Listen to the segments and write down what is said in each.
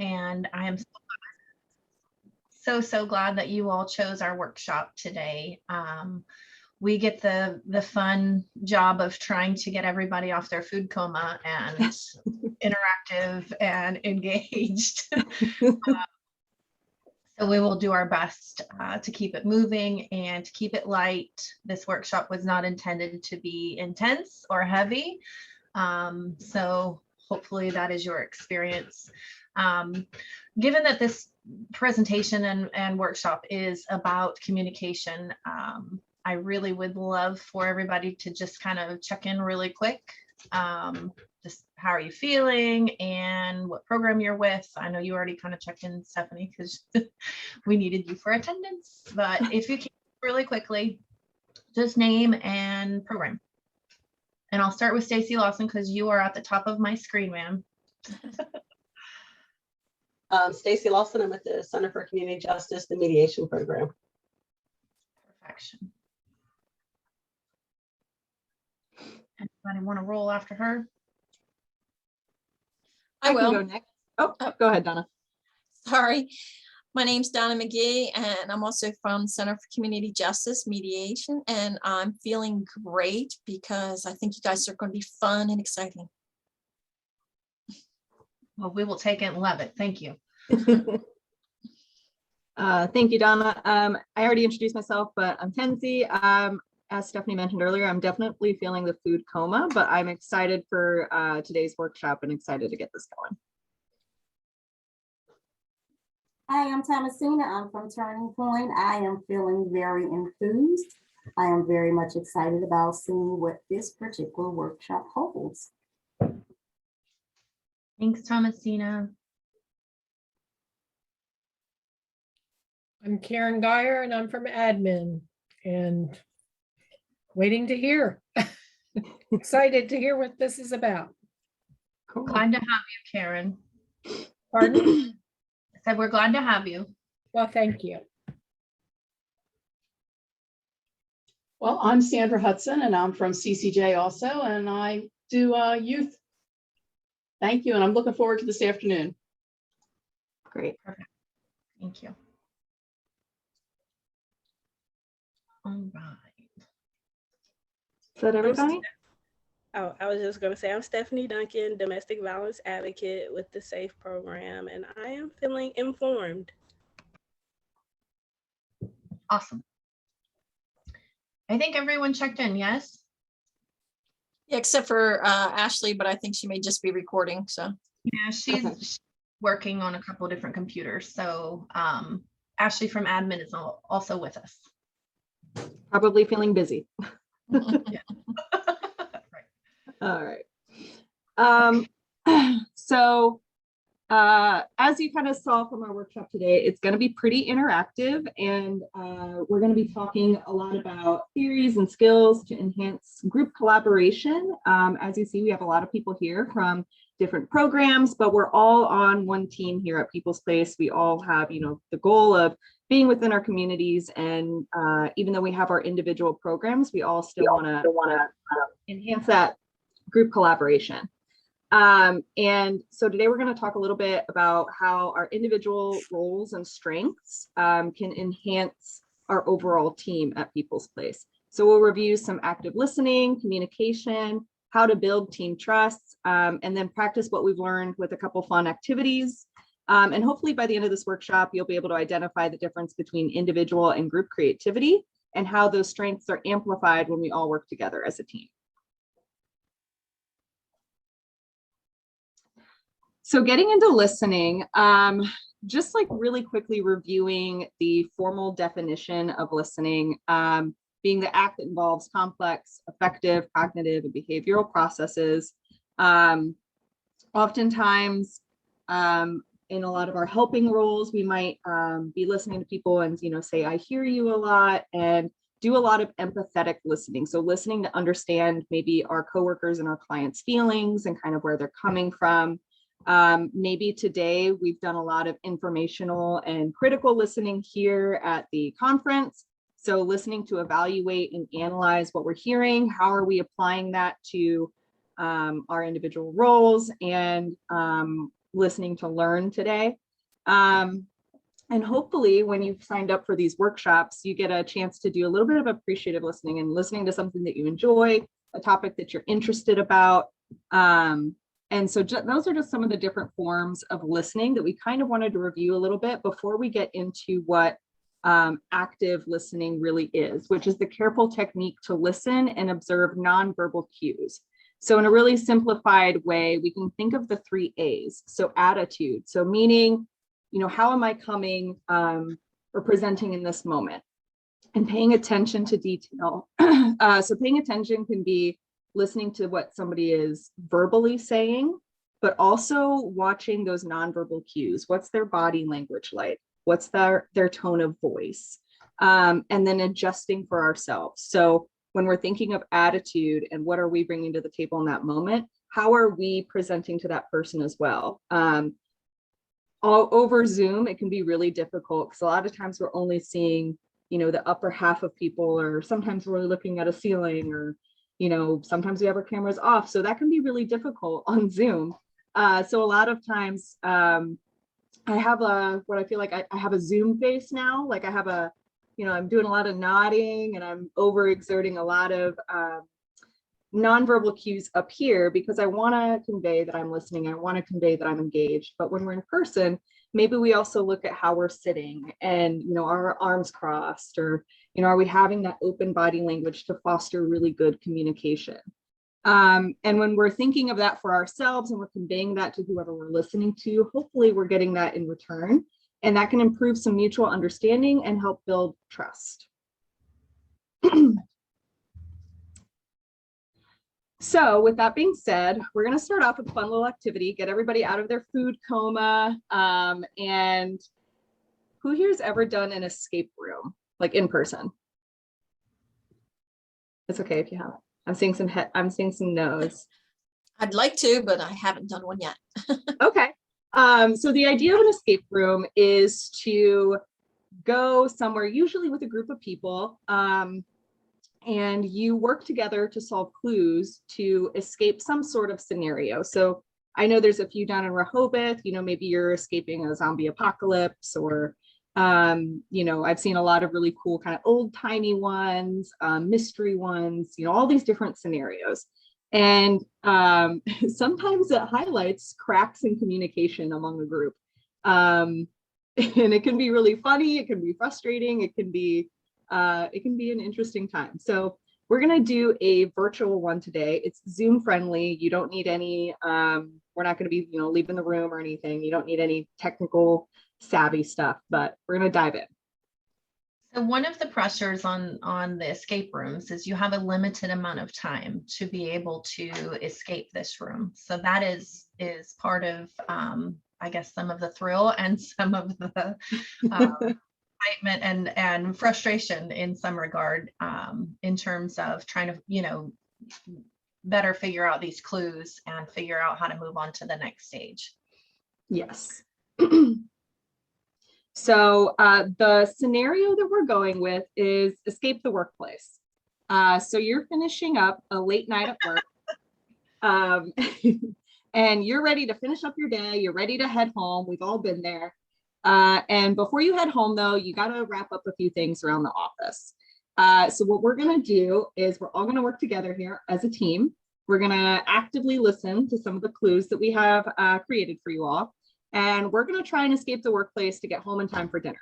And I am so glad that you all chose our workshop today. We get the fun job of trying to get everybody off their food coma and interactive and engaged. So we will do our best to keep it moving and to keep it light. This workshop was not intended to be intense or heavy. So hopefully that is your experience. Given that this presentation and workshop is about communication, I really would love for everybody to just kind of check in really quick. Just how are you feeling and what program you're with? I know you already kind of checked in, Stephanie, because we needed you for attendance. But if you can really quickly, just name and program. And I'll start with Stacy Lawson because you are at the top of my screen, ma'am. Stacy Lawson, I'm with the Center for Community Justice, the mediation program. Perfection. Anybody want to roll after her? I will go next. Oh, go ahead, Donna. Sorry. My name's Donna McGee, and I'm also from Center for Community Justice Mediation, and I'm feeling great because I think you guys are going to be fun and exciting. Well, we will take it and love it. Thank you. Thank you, Donna. I already introduced myself, but I'm Kenzie. As Stephanie mentioned earlier, I'm definitely feeling the food coma, but I'm excited for today's workshop and excited to get this going. Hi, I'm Thomasina. I'm from Turning Point. I am feeling very enthused. I am very much excited about seeing what this particular workshop holds. Thanks, Thomasina. I'm Karen Geyer and I'm from admin and waiting to hear. Excited to hear what this is about. Cool. Glad to have you, Karen. Pardon? I said we're glad to have you. Well, thank you. Well, I'm Sandra Hudson and I'm from CCJ also, and I do youth. Thank you, and I'm looking forward to this afternoon. Great. Perfect. Thank you. All right. Is that everybody? Oh, I was just going to say, I'm Stephanie Duncan, domestic violence advocate with the SAFE program, and I am feeling informed. Awesome. I think everyone checked in, yes? Yeah, except for Ashley, but I think she may just be recording. So Yeah, she's working on a couple of different computers. So Ashley from admin is also with us. Probably feeling busy. Yeah. Right. All right. So as you kind of saw from our workshop today, it's going to be pretty interactive, and we're going to be talking a lot about theories and skills to enhance group collaboration. As you see, we have a lot of people here from different programs, but we're all on one team here at People's Place. We all have, you know, the goal of being within our communities, and even though we have our individual programs, we all still want to enhance that group collaboration. And so today we're going to talk a little bit about how our individual roles and strengths can enhance our overall team at People's Place. So we'll review some active listening, communication, how to build team trust, and then practice what we've learned with a couple fun activities. And hopefully by the end of this workshop, you'll be able to identify the difference between individual and group creativity and how those strengths are amplified when we all work together as a team. So getting into listening, just like really quickly reviewing the formal definition of listening, being the act that involves complex, effective, cognitive, and behavioral processes. Oftentimes, in a lot of our helping roles, we might be listening to people and, you know, say, I hear you a lot, and do a lot of empathetic listening. So listening to understand maybe our coworkers and our clients' feelings and kind of where they're coming from. Maybe today we've done a lot of informational and critical listening here at the conference. So listening to evaluate and analyze what we're hearing, how are we applying that to our individual roles, and listening to learn today. And hopefully when you've signed up for these workshops, you get a chance to do a little bit of appreciative listening and listening to something that you enjoy, a topic that you're interested about. And so those are just some of the different forms of listening that we kind of wanted to review a little bit before we get into what active listening really is, which is the careful technique to listen and observe nonverbal cues. So in a really simplified way, we can think of the 3 A's. So attitude, so meaning, how am I coming or presenting in this moment? And paying attention to detail. So paying attention can be listening to what somebody is verbally saying, but also watching those nonverbal cues. What's their body language like? What's their tone of voice? And then adjusting for ourselves. So when we're thinking of attitude and what are we bringing to the table in that moment, how are we presenting to that person as well? All over Zoom, it can be really difficult because a lot of times we're only seeing, the upper half of people, or sometimes we're looking at a ceiling, or, sometimes we have our cameras off. So that can be really difficult on Zoom. So a lot of times I have what I feel like I have a Zoom face now. Like I have I'm doing a lot of nodding and I'm overexerting a lot of nonverbal cues up here because I want to convey that I'm listening. I want to convey that I'm engaged. But when we're in person, maybe we also look at how we're sitting and, are our arms crossed, or, are we having that open body language to foster really good communication? And when we're thinking of that for ourselves and we're conveying that to whoever we're listening to, hopefully we're getting that in return. And that can improve some mutual understanding and help build trust. So with that being said, we're going to start off with a fun little activity, get everybody out of their food coma. And who here's ever done an escape room, like in person? It's okay if you haven't. I'm seeing some no's. I'd like to, but I haven't done one yet. Okay. So the idea of an escape room is to go somewhere, usually with a group of people, and you work together to solve clues to escape some sort of scenario. So I know there's a few down in Rehoboth, maybe you're escaping a zombie apocalypse, or, I've seen a lot of really cool kind of old timey ones, mystery ones, all these different scenarios. And sometimes it highlights cracks in communication among the group. And it can be really funny, it can be frustrating, it can be an interesting time. So we're going to do a virtual one today. It's Zoom friendly. You don't need any, we're not going to be, leaving the room or anything. You don't need any technical savvy stuff, but we're going to dive in. So one of the pressures on the escape rooms is you have a limited amount of time to be able to escape this room. So that is part of, I guess, some of the thrill and some of the excitement and frustration in some regard, in terms of trying to, better figure out these clues and figure out how to move on to the next stage. Yes. So the scenario that we're going with is escape the workplace. So you're finishing up a late night at work, and you're ready to finish up your day. You're ready to head home. We've all been there. And before you head home, though, you got to wrap up a few things around the office. So what we're going to do is we're all going to work together here as a team. We're going to actively listen to some of the clues that we have created for you all. And we're going to try and escape the workplace to get home in time for dinner.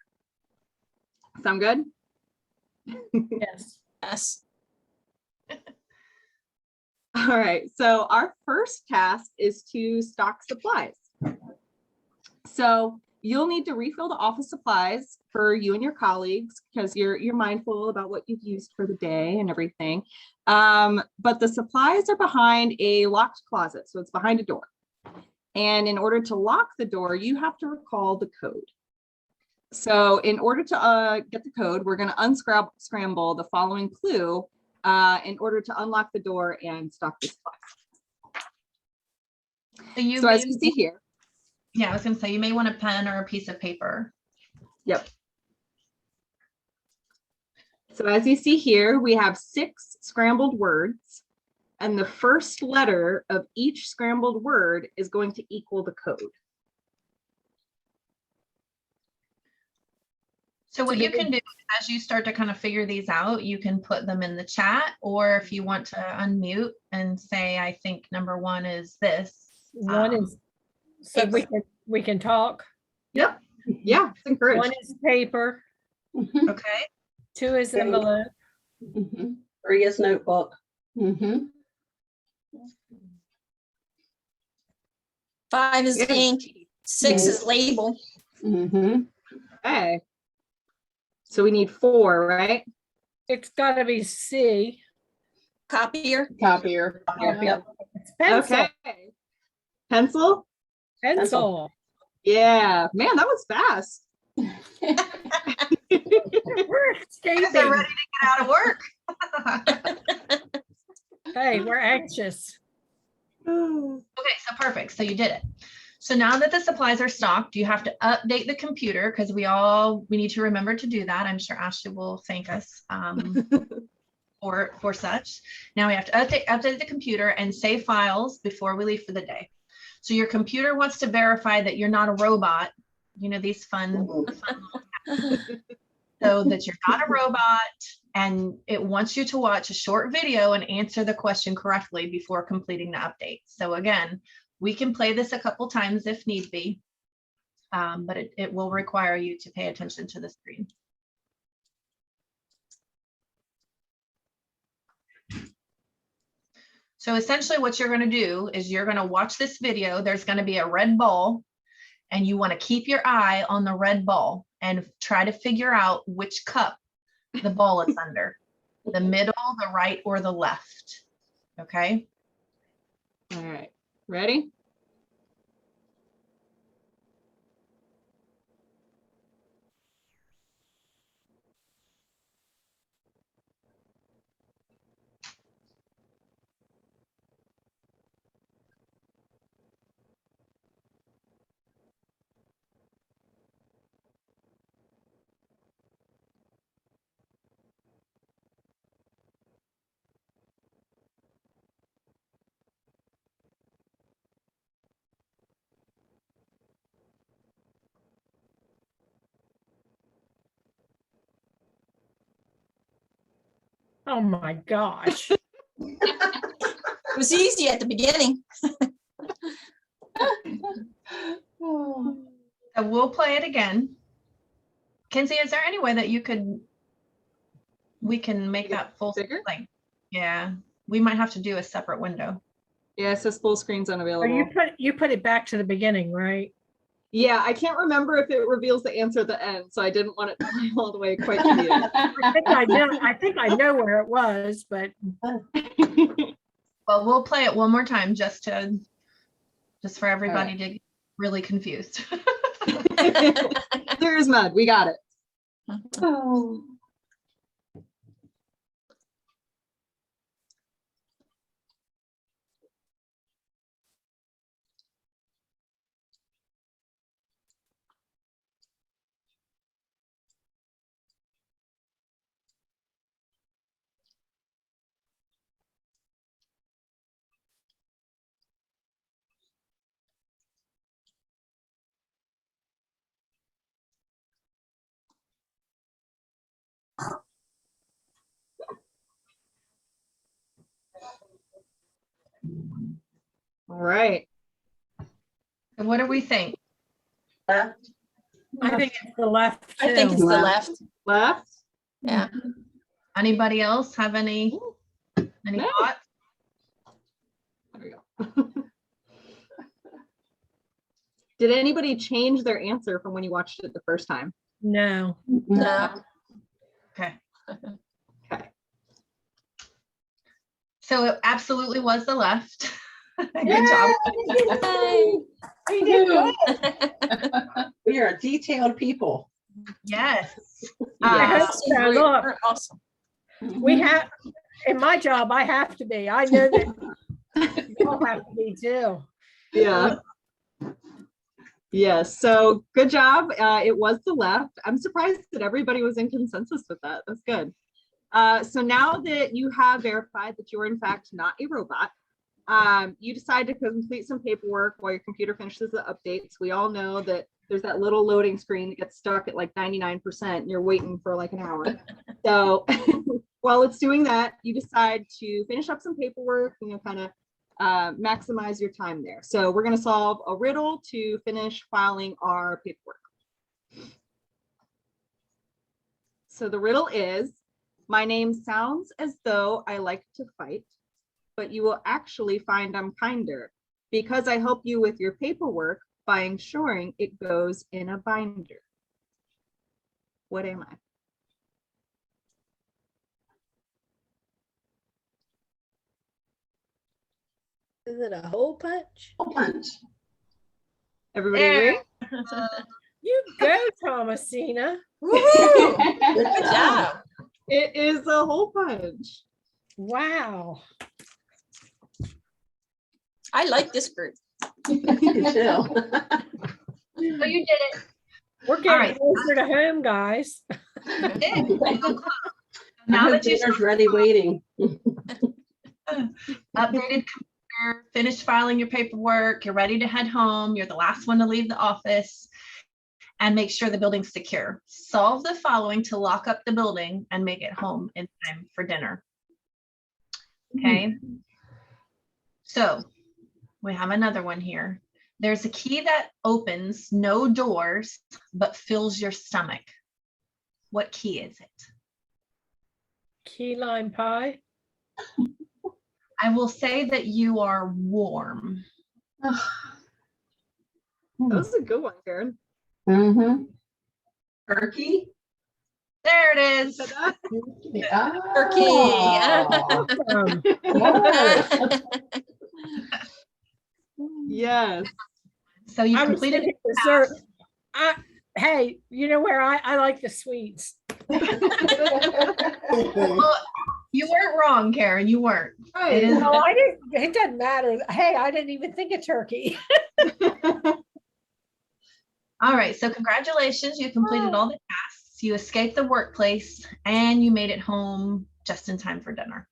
Sound good? Yes. Yes. All right. So our first task is to stock supplies. So you'll need to refill the office supplies for you and your colleagues because you're mindful about what you've used for the day and everything. But the supplies are behind a locked closet. So it's behind a door. And in order to lock the door, you have to recall the code. So in order to get the code, we're going to unscramble the following clue in order to unlock the door and stock the supplies. So as you see here. Yeah, I was going to say, you may want a pen or a piece of paper. Yep. So as you see here, we have 6 scrambled words. And the first letter of each scrambled word is going to equal the code. So what you can do as you start to kind of figure these out, you can put them in the chat, or if you want to unmute and say, I think number one is this. One is, so we can talk. Yep. Yeah, it's encouraged. One is paper, Mhm, Okay. 2 is envelope, mhm, 3 is notebook. mhm. 5 is Yeah. ink, 6 is label. Mhm. Okay. So we need 4, right? it's gotta be C. Copier. Copier. Yeah. Yep. It's pencil, Okay. Pencil? pencil. Yeah. Man, that was fast. We're Guys are ready escaping. to get out of work. Hey, we're anxious. Okay, so perfect. So you did it. So now that the supplies are stocked, you have to update the computer because we need to remember to do that. I'm sure Ashley will thank us for such. Now we have to update the computer and save files before we leave for the day. So your computer wants to verify that you're not a robot. You know, these fun so that you're not a robot, and it wants you to watch a short video and answer the question correctly before completing the update. So again, we can play this a couple times if need be, but it will require you to pay attention to the screen. So essentially what you're going to do is you're going to watch this video. There's going to be a red ball, and you want to keep your eye on the red ball and try to figure out which cup the ball is under, the middle, the right, or the left. Okay. All right. Ready? Oh my gosh. It was easy at the beginning. Oh. So we'll play it again. Kenzie, is there any way that we can make that full bigger? like, yeah, we might have to do a separate window. Yeah, it says full screen's Or unavailable. you put it back to the beginning, right? Yeah, I can't remember if it reveals the answer at the end, so I didn't want it to play all the way quite to the end. I think I know where it was, but Well, we'll play it one more time just for everybody to get really confused. Clear as mud. We got it. Oh. All right. And what do we think? Left. I think it's the left I think it's too. the left. Left. Yeah. Anybody else have any No. thoughts? There we go. Did anybody change their answer from when you watched it the first time? No. No. Okay. Okay. So it absolutely was the left. Good job. Yay. We did good. We are detailed people. Yes. Yeah. Awesome. Yeah, look. We're awesome. We have, in my job, I have to be. I know that you all have to be too. Yeah. Yes. So good job. It was the left. I'm surprised that everybody was in consensus with that. That's good. So now that you have verified that you're in fact not a robot, you decide to complete some paperwork while your computer finishes the updates. We all know that there's that little loading screen that gets stuck at like 99% and you're waiting for like an hour. So while it's doing that, you decide to finish up some paperwork, kind of maximize your time there. So we're going to solve a riddle to finish filing our paperwork. So the riddle is, my name sounds as though I like to fight, but you will actually find I'm kinder because I help you with your paperwork by ensuring it goes in a binder. What am I? Is it a hole punch? Hole punch. Everybody There. agree? You go, Thomasina. Woo-hoo! Good Good job. It is a hole punch. Wow. I like this group. Michelle. So you did it. We're getting right. closer to home, guys. You did. Now Now that that you dinner's ready, waiting. updated computer, finished filing your paperwork, you're ready to head home, you're the last one to leave the office, and make sure the building's secure. Solve the following to lock up the building and make it home in time for dinner. Okay. So we have another one here. There's a key that opens no doors, but fills your stomach. What key is it? Key lime pie. I will say that you are warm. That was a good one, Karen. Mm-hmm. Turkey? There it is. Turkey. Yes. So you I was completed thinking dessert. Hey, you know where I like the sweets. Well, you weren't wrong, Karen. You weren't. It is. No, I didn't. It doesn't matter. Hey, I didn't even think of turkey. All right. So congratulations. You completed all the tasks. You escaped the workplace and you made it home just in time for dinner.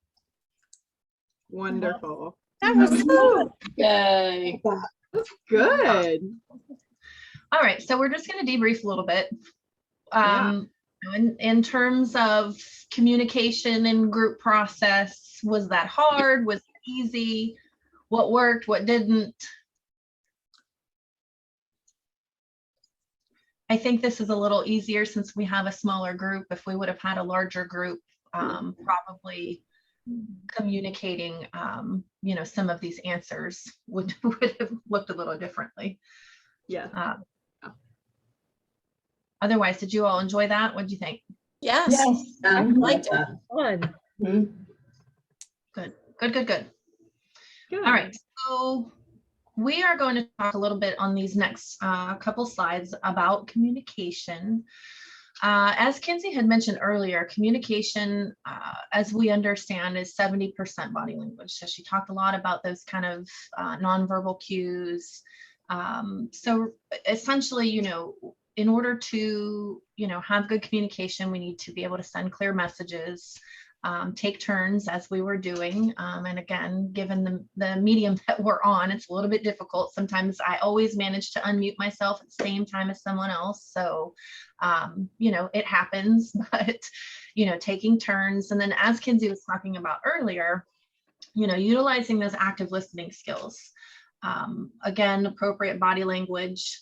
Wonderful. That was fun. Yay. That's good. All right. So we're just going to debrief a little bit. Yeah. In terms of communication and group process, was that hard? Was it easy? What worked? What didn't? I think this is a little easier since we have a smaller group. If we would have had a larger group, probably communicating, some of these answers would have looked a little differently. Yeah. Otherwise, did you all enjoy that? What do you think? Yes. I liked it. Fun. Good. Good. Good. All right. So we are going to talk a little bit on these next couple slides about communication. As Kenzie had mentioned earlier, communication, as we understand, is 70% body language. So she talked a lot about those kind of nonverbal cues. So essentially, in order to, have good communication, we need to be able to send clear messages, take turns as we were doing. And again, given the medium that we're on, it's a little bit difficult. Sometimes I always manage to unmute myself at the same time as someone else. So, it happens, but, taking turns. And then as Kenzie was talking about earlier, utilizing those active listening skills. Again, appropriate body language,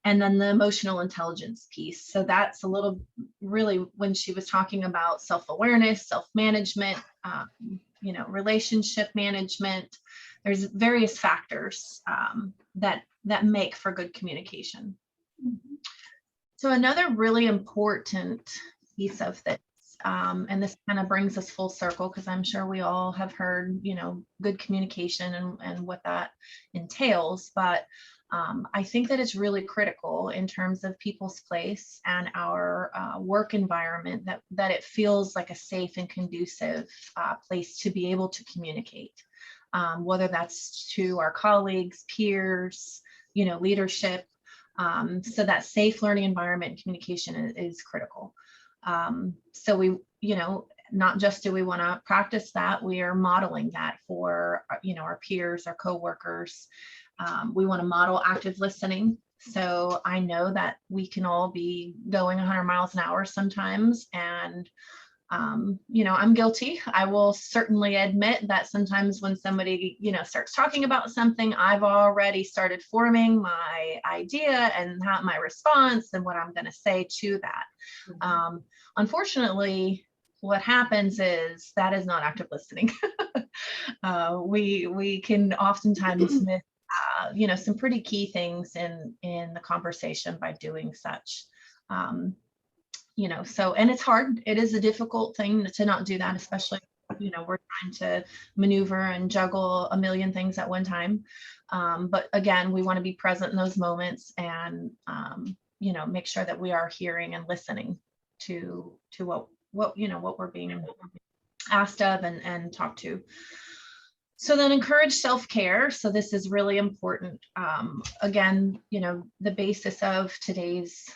and then the emotional intelligence piece. So that's a little really when she was talking about self-awareness, self-management, relationship management. There's various factors that make for good communication. So another really important piece of this, and this kind of brings us full circle because I'm sure we all have heard, good communication and what that entails, but I think that it's really critical in terms of people's place and our work environment that it feels like a safe and conducive place to be able to communicate, whether that's to our colleagues, peers, leadership. So that safe learning environment and communication is critical. So we, not just do we want to practice that, we are modeling that for, our peers, our coworkers. We want to model active listening. So I know that we can all be going 100 miles an hour sometimes. And, you know, I'm guilty. I will certainly admit that sometimes when somebody, you know, starts talking about something, I've already started forming my idea and how my response and what I'm going to say to that. Unfortunately, what happens is that is not active listening. We can oftentimes miss, you know, some pretty key things in the conversation by doing such. You know, so, and it's hard. It is a difficult thing to not do that, especially, you know, we're trying to maneuver and juggle a million things at one time. But again, we want to be present in those moments and, you know, make sure that we are hearing and listening to what you know, what we're being asked of and talked to. So then encourage self-care. So this is really important. Again, you know, the basis of today's,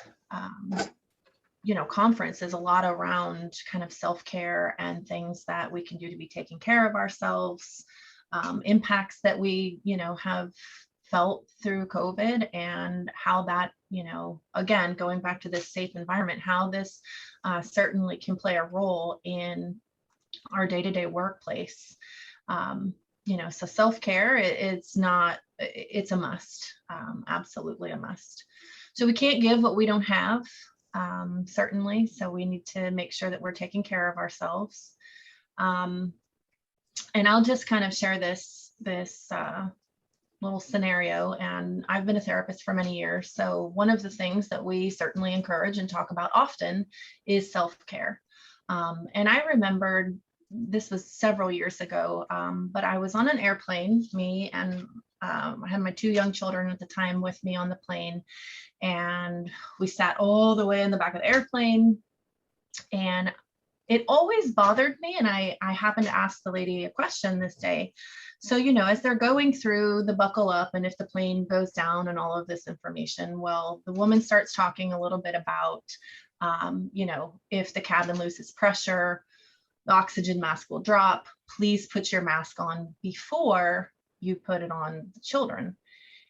you know, conference is a lot around kind of self-care and things that we can do to be taking care of ourselves, impacts that we, you know, have felt through COVID and how that, you know, again, going back to this safe environment, how this certainly can play a role in our day-to-day workplace. You know, so self-care, it's a must, absolutely a must. So we can't give what we don't have, certainly. So we need to make sure that we're taking care of ourselves. And I'll just kind of share this little scenario. And I've been a therapist for many years. So one of the things that we certainly encourage and talk about often is self-care. And I remembered, this was several years ago, but I was on an airplane, me and I had my 2 young children at the time with me on the plane, and we sat all the way in the back of the airplane. And it always bothered me, and I happened to ask the lady a question this day. So, you know, as they're going through the buckle up and if the plane goes down and all of this information, well, the woman starts talking a little bit about, you know, if the cabin loses pressure, the oxygen mask will drop. Please put your mask on before you put it on the children.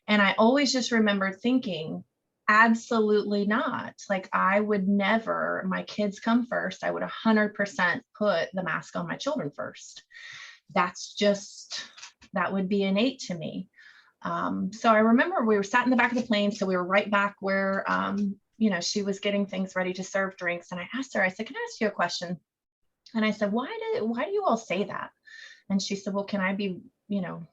And I always just remember thinking, absolutely not. Like, I would never, my kids come first. I would 100% put the mask on my children first. That's just, that would be innate to me. So I remember we were sat in the back of the plane. So we were right back where, you know, she was getting things ready to serve drinks. And I asked her, I said, can I ask you a question? And I said, why do you all say that? And she said, well, can I be, you know,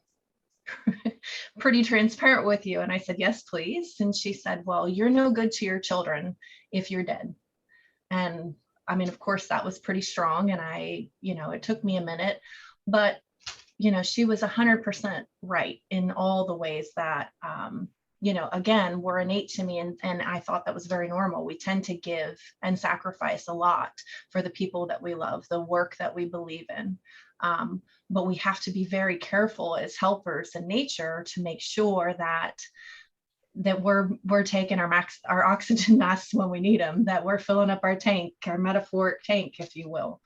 pretty transparent with you? And I said, yes, please. And she said, well, you're no good to your children if you're dead. And I mean, of course, that was pretty strong. And I, you know, it took me a minute, but, you know, she was 100% right in all the ways that, you know, again, were innate to me. And I thought that was very normal. We tend to give and sacrifice a lot for the people that we love, the work that we believe in. But we have to be very careful as helpers in nature to make sure that we're taking our oxygen masks when we need them, that we're filling up our tank, our metaphoric tank, if you will,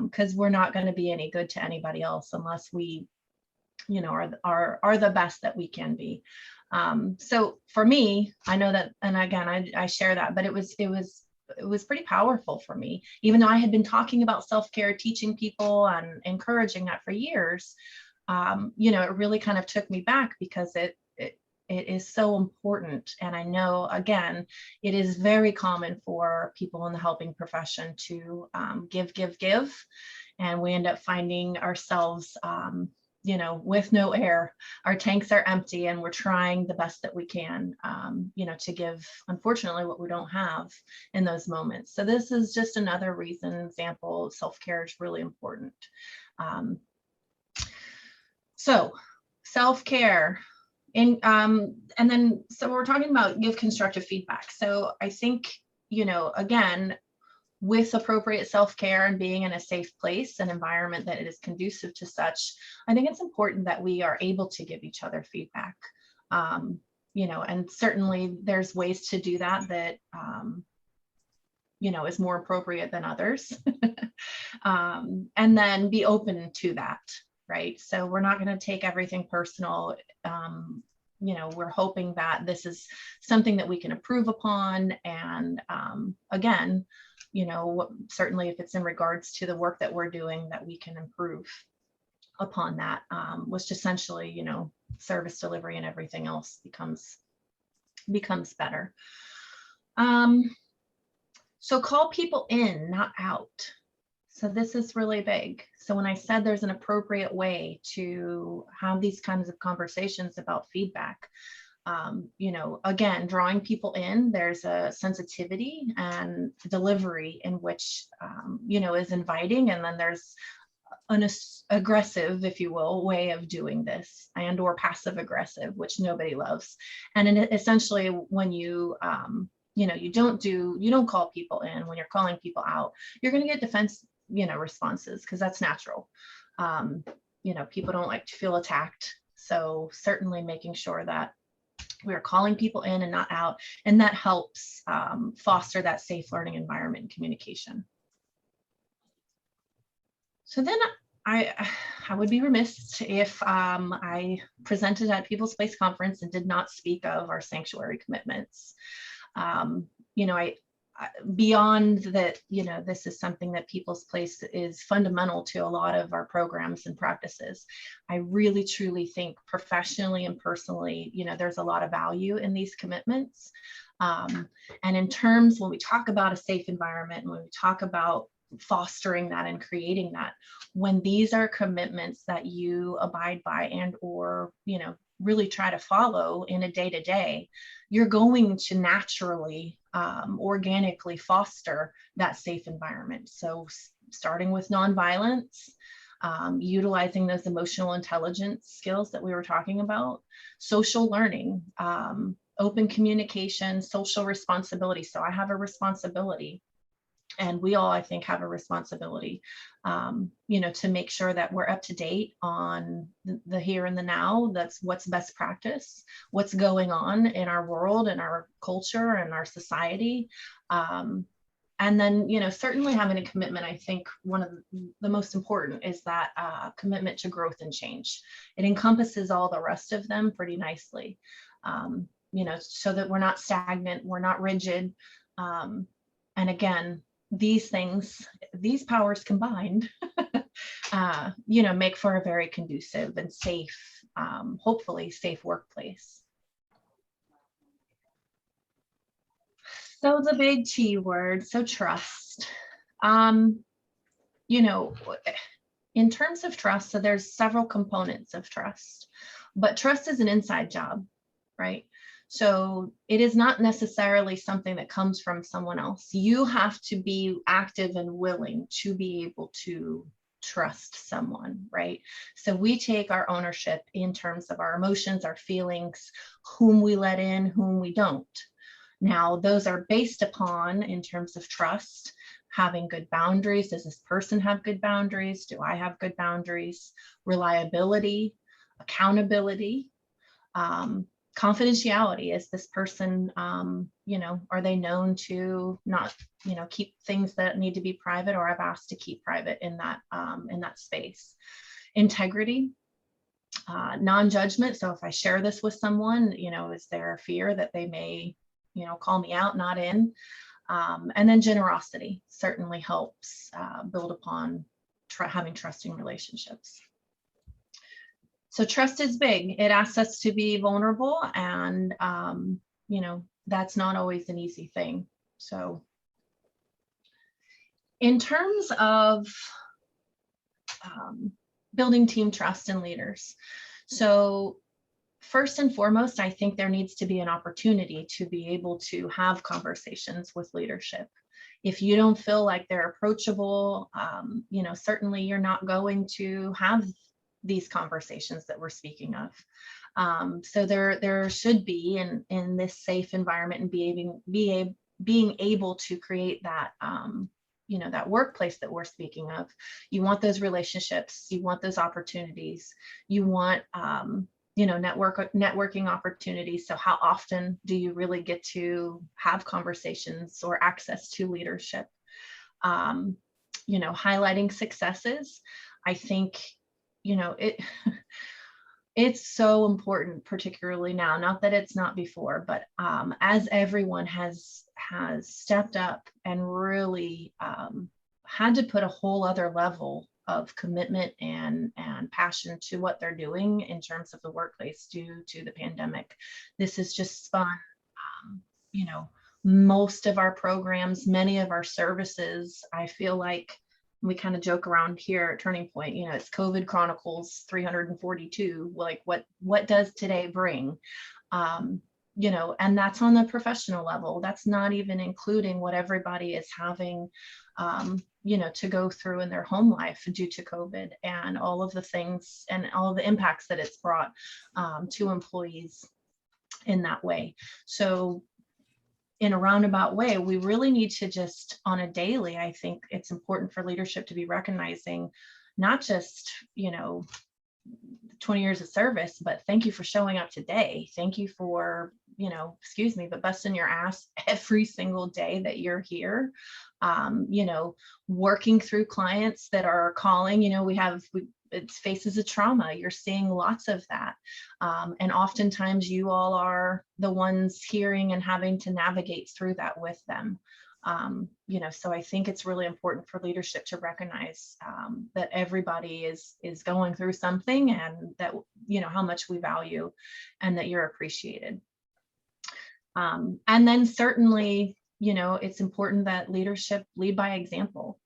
because we're not going to be any good to anybody else unless we, you know, are the best that we can be. So for me, I know that, and again, I share that, but it was pretty powerful for me, even though I had been talking about self-care, teaching people and encouraging that for years. You know, it really kind of took me back because it is so important. And I know, again, it is very common for people in the helping profession to give. And we end up finding ourselves, you know, with no air. Our tanks are empty and we're trying the best that we can, you know, to give, unfortunately, what we don't have in those moments. So this is just another example, self-care is really important. So self-care. And then, so we're talking about give constructive feedback. So I think, you know, again, with appropriate self-care and being in a safe place, an environment that is conducive to such, I think it's important that we are able to give each other feedback. You know, and certainly there's ways to do that you know, is more appropriate than others. And then be open to that, right? So we're not going to take everything personal. we're hoping that this is something that we can improve upon. And again, certainly if it's in regards to the work that we're doing, that we can improve upon that, which essentially, service delivery and everything else becomes better. So call people in, not out. So this is really big. So when I said there's an appropriate way to have these kinds of conversations about feedback, again, drawing people in, there's a sensitivity and delivery in which, is inviting. And then there's an aggressive, if you will, way of doing this, and or passive aggressive, which nobody loves. And essentially when you don't call people in, when you're calling people out, you're going to get defense responses, because that's natural. People don't like to feel attacked. So certainly making sure that we are calling people in and not out, and that helps foster that safe learning environment and communication. So then I would be remiss if I presented at People's Place Conference and did not speak of our sanctuary commitments. Beyond that, this is something that People's Place is fundamental to a lot of our programs and practices. I really, truly think professionally and personally, there's a lot of value in these commitments. And in terms, when we talk about a safe environment, and when we talk about fostering that and creating that, when these are commitments that you abide by and or, really try to follow in a day-to-day, you're going to naturally, organically foster that safe environment. So starting with nonviolence, utilizing those emotional intelligence skills that we were talking about, social learning, open communication, social responsibility. So I have a responsibility, and we all, I think, have a responsibility, to make sure that we're up to date on the here and the now. That's what's best practice, what's going on in our world and our culture and our society. And then, certainly having a commitment. I think one of the most important is that commitment to growth and change. It encompasses all the rest of them pretty nicely, so that we're not stagnant, we're not rigid. And again, these things, these powers combined, make for a very conducive and safe, hopefully safe workplace. So the big T word, so trust. In terms of trust, so there's several components of trust, but trust is an inside job, right? So it is not necessarily something that comes from someone else. You have to be active and willing to be able to trust someone, right? So we take our ownership in terms of our emotions, our feelings, whom we let in, whom we don't. Now, those are based upon, in terms of trust, having good boundaries. Does this person have good boundaries? Do I have good boundaries? Reliability, accountability, confidentiality. Is this person, are they known to not, keep things that need to be private, or I've asked to keep private in that space. Integrity, non-judgment. So if I share this with someone, is there a fear that they may, call me out, not in? And then generosity certainly helps build upon having trusting relationships. So trust is big. It asks us to be vulnerable, and that's not always an easy thing. So in terms of building team trust in leaders, so first and foremost, I think there needs to be an opportunity to be able to have conversations with leadership. If you don't feel like they're approachable, certainly you're not going to have these conversations that we're speaking of. So there should be in this safe environment, and being able to create that, that workplace that we're speaking of. You want those relationships, you want those opportunities, you want, networking opportunities. So how often do you really get to have conversations or access to leadership? Highlighting successes. I think, it's so important, particularly now, not that it's not before, but as everyone has stepped up and really had to put a whole other level of commitment and passion to what they're doing in terms of the workplace due to the pandemic. This is just spun, you know, most of our programs, many of our services, I feel like we kind of joke around here at Turning Point, you know, it's COVID Chronicles 342, like what does today bring? You know, and that's on the professional level. That's not even including what everybody is having, you know, to go through in their home life due to COVID and all of the things and all of the impacts that it's brought to employees in that way. So in a roundabout way, we really need to just on a daily, I think it's important for leadership to be recognizing not just, you know, 20 years of service, but thank you for showing up today. Thank you for, you know, excuse me, but busting your ass every single day that you're here. You know, working through clients that are calling, you know, it's faces of trauma. You're seeing lots of that. And oftentimes you all are the ones hearing and having to navigate through that with them. You know, so I think it's really important for leadership to recognize that everybody is going through something and that, you know, how much we value and that you're appreciated. And then certainly, you know, it's important that leadership lead by example.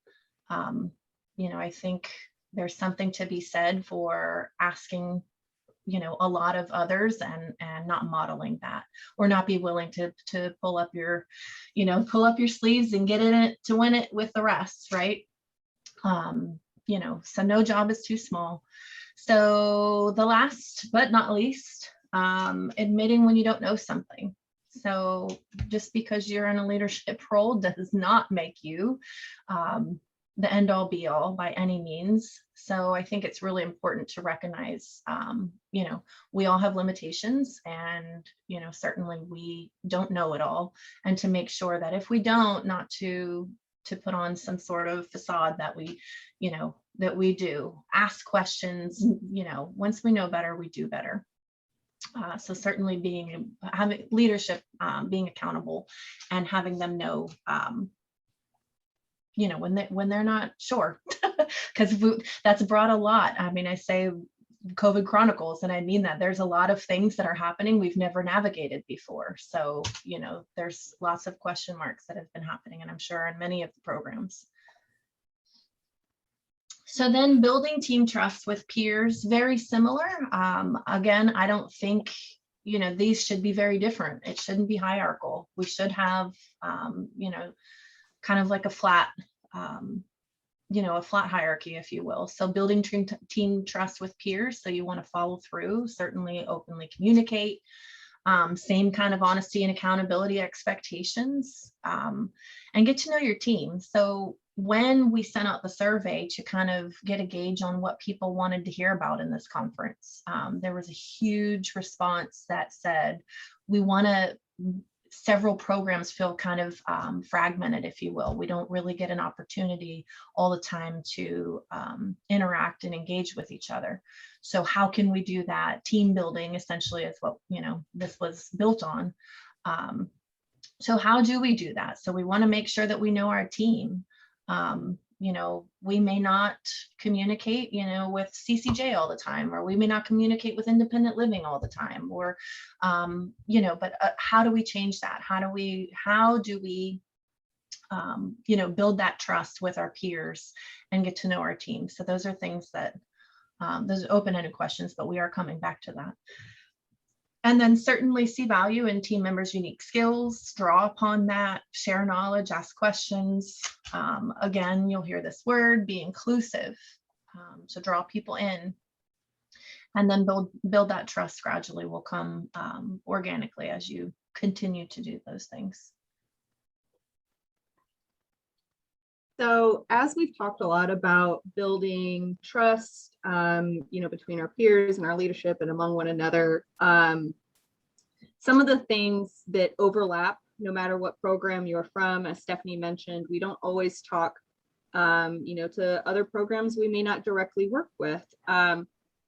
You know, I think there's something to be said for asking, you know, a lot of others and not modeling that, or not be willing to pull up your, you know, pull up your sleeves and get in it to win it with the rest, right? You know, so no job is too small. So the last but not least, admitting when you don't know something. So just because you're in a leadership role does not make you the end all be all by any means. So I think it's really important to recognize, you know, we all have limitations and, you know, certainly we don't know it all. And to make sure that if we don't, not to put on some sort of facade that we, you know, that we do. Ask questions, you know, once we know better, we do better. So certainly having leadership, being accountable and having them know, you know, when they're not sure, because that's brought a lot. I mean, I say COVID Chronicles, and I mean that there's a lot of things that are happening we've never navigated before. So, you know, there's lots of question marks that have been happening, and I'm sure in many of the programs. So then building team trust with peers, very similar. Again, I don't think, you know, these should be very different. It shouldn't be hierarchical. We should have, you know, kind of like a flat, you know, a flat hierarchy, if you will. So building team trust with peers. So you want to follow through, certainly openly communicate, same kind of honesty and accountability expectations, and get to know your team. So when we sent out the survey to kind of get a gauge on what people wanted to hear about in this conference, there was a huge response that said, we want to, several programs feel kind of fragmented, if you will. We don't really get an opportunity all the time to interact and engage with each other. So how can we do that? Team building essentially is what, you know, this was built on. So how do we do that? So we want to make sure that we know our team. You know, we may not communicate, you know, with CCJ all the time, or we may not communicate with independent living all the time, or, you know, but how do we change that? How do we, you know, build that trust with our peers and get to know our team? So those are things that, those are open-ended questions, but we are coming back to that. And then certainly see value in team members' unique skills, draw upon that, share knowledge, ask questions. Again, you'll hear this word, be inclusive, to draw people in. And then build that trust gradually will come organically as you continue to do those things. So as we've talked a lot about building trust, you know, between our peers and our leadership and among one another, some of the things that overlap, no matter what program you're from, as Stephanie mentioned, we don't always talk, you know, to other programs we may not directly work with.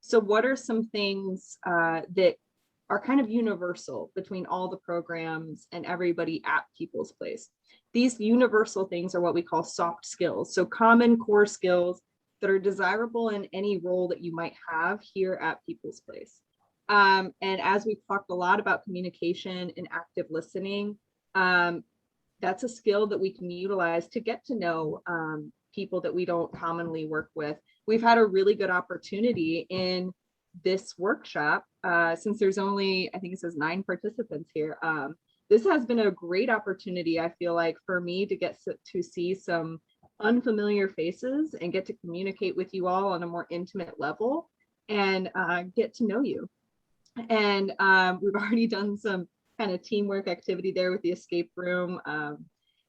So what are some things that are kind of universal between all the programs and everybody at People's Place? These universal things are what we call soft skills. So common core skills that are desirable in any role that you might have here at People's Place. And as we've talked a lot about communication and active listening, that's a skill that we can utilize to get to know people that we don't commonly work with. We've had a really good opportunity in this workshop, since there's only, I think it says 9 participants here. This has been a great opportunity, I feel like, for me to get to see some unfamiliar faces and get to communicate with you all on a more intimate level and get to know you. And we've already done some kind of teamwork activity there with the escape room.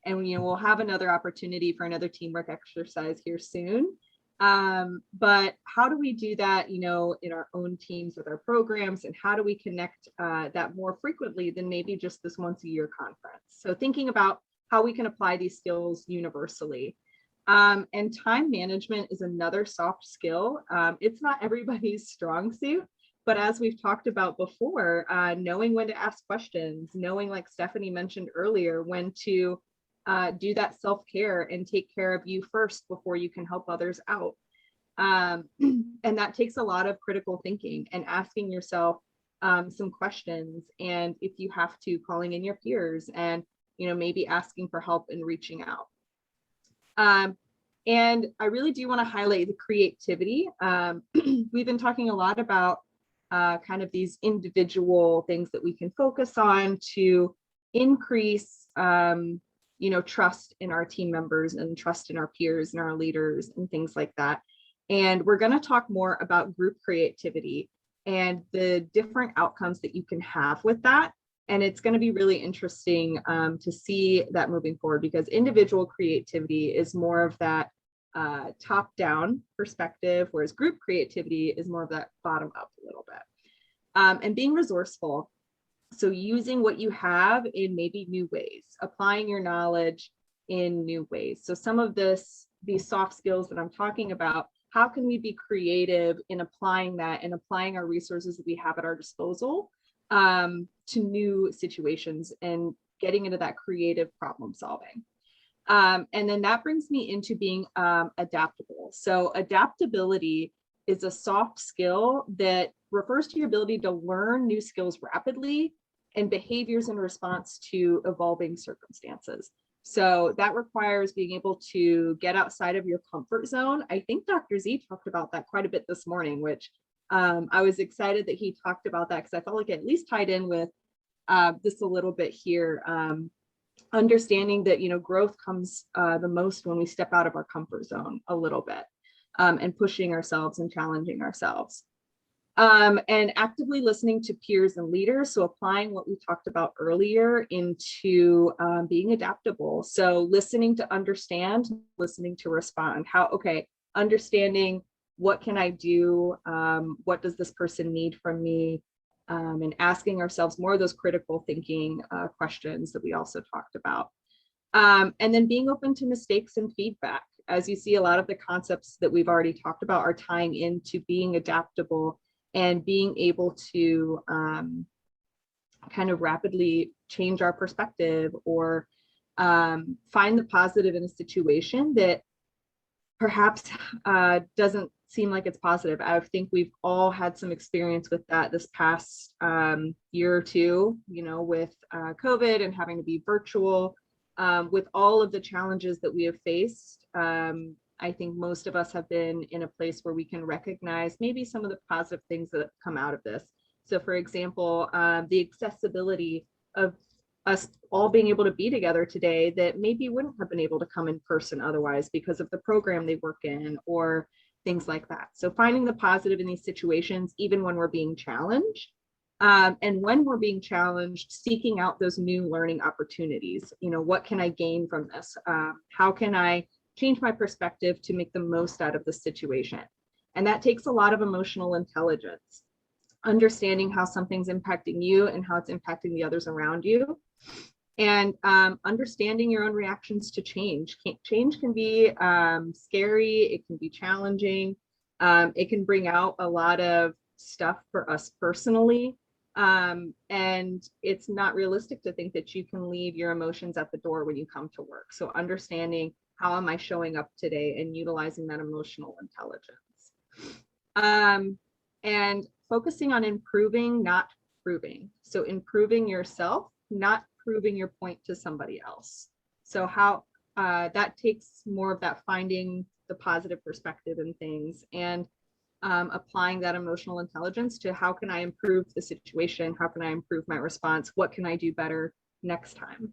And we'll have another opportunity for another teamwork exercise here soon. But how do we do that, in our own teams with our programs, and how do we connect that more frequently than maybe just this once a year conference? So thinking about how we can apply these skills universally. And time management is another soft skill. It's not everybody's strong suit, but as we've talked about before, knowing when to ask questions, knowing, like Stephanie mentioned earlier, when to do that self-care and take care of you first before you can help others out. And that takes a lot of critical thinking and asking yourself some questions. And if you have to, calling in your peers and, maybe asking for help and reaching out. And I really do want to highlight the creativity. We've been talking a lot about kind of these individual things that we can focus on to increase trust in our team members and trust in our peers and our leaders and things like that. And we're going to talk more about group creativity and the different outcomes that you can have with that. And it's going to be really interesting to see that moving forward, because individual creativity is more of that top-down perspective, whereas group creativity is more of that bottom-up a little bit. And being resourceful. So using what you have in maybe new ways, applying your knowledge in new ways. So some of these soft skills that I'm talking about, how can we be creative in applying that and applying our resources that we have at our disposal to new situations and getting into that creative problem solving. And then that brings me into being adaptable. So adaptability is a soft skill that refers to your ability to learn new skills rapidly and behaviors in response to evolving circumstances. So that requires being able to get outside of your comfort zone. I think Dr. Z talked about that quite a bit this morning, which I was excited that he talked about that because I felt like it at least tied in with this a little bit here. Understanding that, growth comes the most when we step out of our comfort zone a little bit and pushing ourselves and challenging ourselves. And actively listening to peers and leaders. So applying what we talked about earlier into being adaptable. So listening to understand, listening to respond. Understanding what can I do? What does this person need from me? And asking ourselves more of those critical thinking questions that we also talked about. And then being open to mistakes and feedback. As you see, a lot of the concepts that we've already talked about are tying into being adaptable and being able to kind of rapidly change our perspective or find the positive in a situation that perhaps doesn't seem like it's positive. I think we've all had some experience with that this past year or two, with COVID and having to be virtual, with all of the challenges that we have faced. I think most of us have been in a place where we can recognize maybe some of the positive things that come out of this. So for example, the accessibility of us all being able to be together today that maybe wouldn't have been able to come in person otherwise because of the program they work in or things like that. So finding the positive in these situations, even when we're being challenged. And when we're being challenged, seeking out those new learning opportunities. What can I gain from this? How can I change my perspective to make the most out of the situation? And that takes a lot of emotional intelligence, understanding how something's impacting you and how it's impacting the others around you, and understanding your own reactions to change. Change can be scary, it can be challenging, It can bring out a lot of stuff for us personally. And it's not realistic to think that you can leave your emotions at the door when you come to work. So understanding how am I showing up today and utilizing that emotional intelligence. And focusing on improving, not proving. So improving yourself, not proving your point to somebody else. So how that takes more of that finding the positive perspective in things and applying that emotional intelligence to how can I improve the situation? How can I improve my response? What can I do better next time?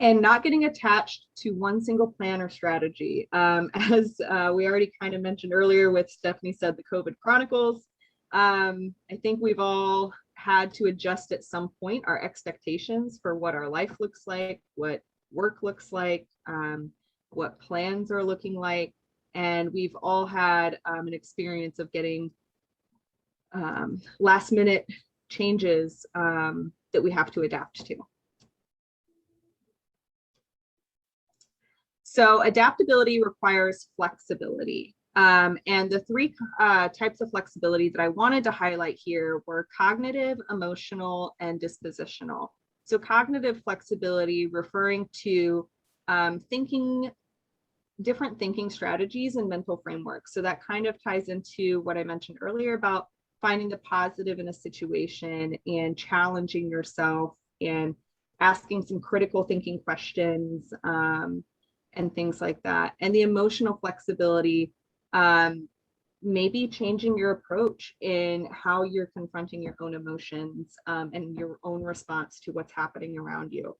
And not getting attached to one single plan or strategy. As we already kind of mentioned earlier with Stephanie said, the COVID Chronicles, I think we've all had to adjust at some point our expectations for what our life looks like, what work looks like, what plans are looking like. And we've all had an experience of getting last minute changes that we have to adapt to. So adaptability requires flexibility. And the three types of flexibility that I wanted to highlight here were cognitive, emotional, and dispositional. So cognitive flexibility referring to different thinking strategies and mental frameworks. So that kind of ties into what I mentioned earlier about finding the positive in a situation and challenging yourself and asking some critical thinking questions and things like that. And the emotional flexibility, maybe changing your approach in how you're confronting your own emotions and your own response to what's happening around you.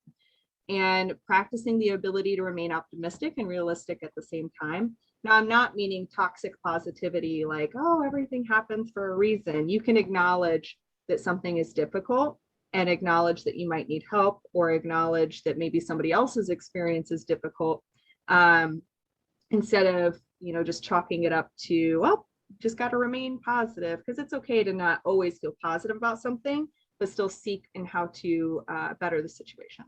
And practicing the ability to remain optimistic and realistic at the same time. Now, I'm not meaning toxic positivity, like, oh, everything happens for a reason. You can acknowledge that something is difficult and acknowledge that you might need help, or acknowledge that maybe somebody else's experience is difficult, instead of, just chalking it up to, well, just got to remain positive, because it's okay to not always feel positive about something, but still seek in how to better the situation.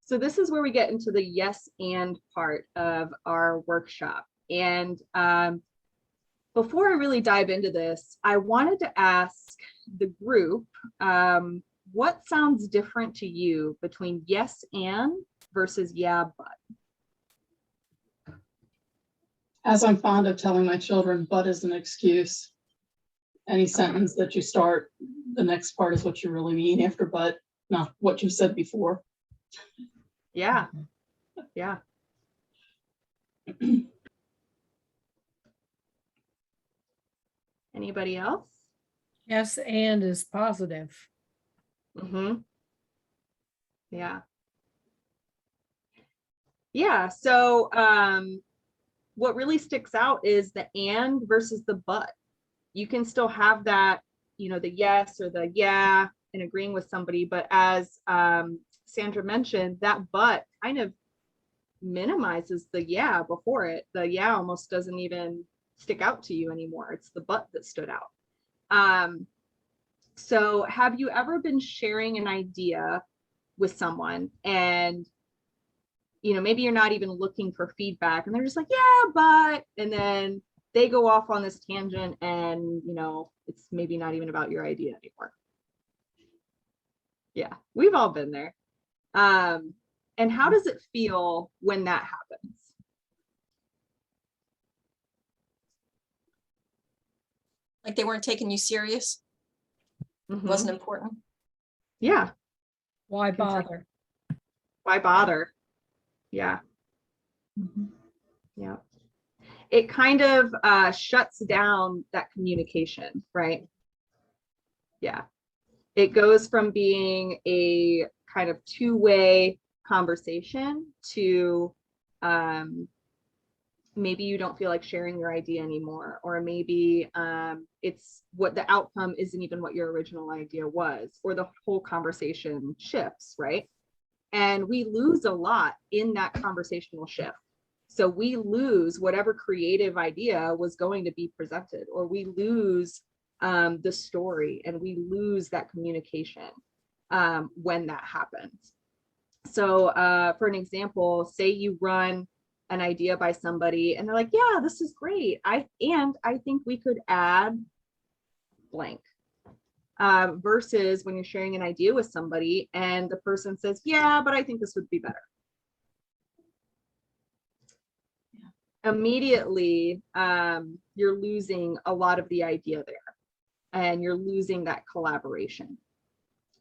So this is where we get into the yes and part of our workshop. And before I really dive into this, I wanted to ask the group, what sounds different to you between yes and versus yeah but? As I'm fond of telling my children, but is an excuse. Any sentence that you start, the next part is what you really mean after but, not what you said before. Yeah. Yeah. Anybody else? Yes, and is positive. Mm-hmm. Yeah. Yeah. So what really sticks out is the and versus the but. You can still have that, the yes or the yeah and agreeing with somebody, but as Sandra mentioned, that but kind of minimizes the yeah before it. The yeah almost doesn't even stick out to you anymore. It's the but that stood out. So have you ever been sharing an idea with someone and maybe you're not even looking for feedback and they're just like, yeah, but, and then they go off on this tangent and it's maybe not even about your idea anymore. Yeah, we've all been there. And how does it feel when that happens? Like they weren't taking you serious? Mm-hmm. Wasn't important? Yeah. Why bother? Why bother? Yeah. Mm-hmm. Yeah. It kind of shuts down that communication, right? Yeah. It goes from being a kind of two-way conversation to maybe you don't feel like sharing your idea anymore, or maybe it's what the outcome isn't even what your original idea was, or the whole conversation shifts, right? And we lose a lot in that conversational shift. So we lose whatever creative idea was going to be presented, or we lose the story, and we lose that communication when that happens. So for an example, say you run an idea by somebody and they're like, yeah, this is great. I think we could add blank. Versus when you're sharing an idea with somebody and the person says, yeah, but I think this would be better. Immediately, you're losing a lot of the idea there and you're losing that collaboration,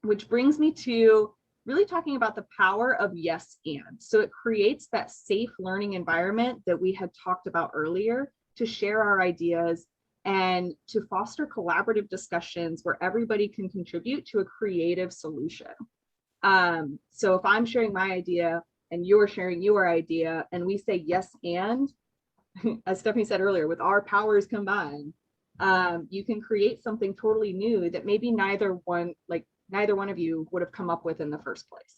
which brings me to really talking about the power of yes and. So it creates that safe learning environment that we had talked about earlier to share our ideas and to foster collaborative discussions where everybody can contribute to a creative solution. So if I'm sharing my idea and you're sharing your idea and we say yes and, as Stephanie said earlier, with our powers combined, you can create something totally new that maybe neither one of you would have come up with in the first place.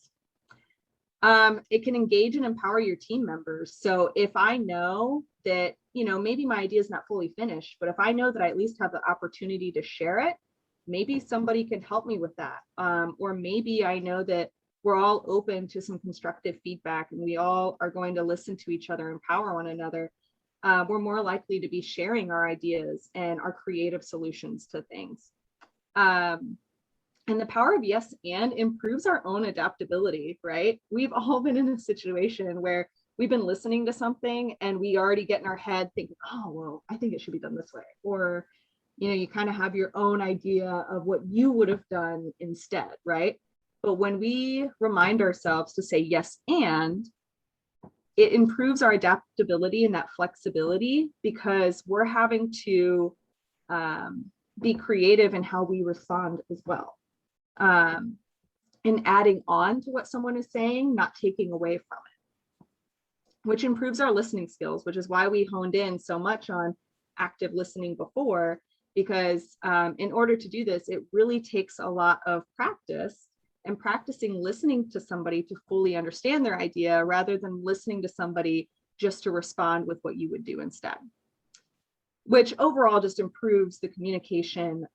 It can engage and empower your team members. So if I know that, maybe my idea is not fully finished, but if I know that I at least have the opportunity to share it, maybe somebody can help me with that. Or maybe I know that we're all open to some constructive feedback and we all are going to listen to each other, empower one another. We're more likely to be sharing our ideas and our creative solutions to things. And the power of yes and improves our own adaptability, right? We've all been in a situation where we've been listening to something and we already get in our head thinking, oh, well, I think it should be done this way. Or, you kind of have your own idea of what you would have done instead, right? But when we remind ourselves to say yes and, it improves our adaptability and that flexibility because we're having to be creative in how we respond as well. And adding on to what someone is saying, not taking away from it, which improves our listening skills, which is why we honed in so much on active listening before, because in order to do this, it really takes a lot of practice and practicing listening to somebody to fully understand their idea rather than listening to somebody just to respond with what you would do instead, which overall just improves the communication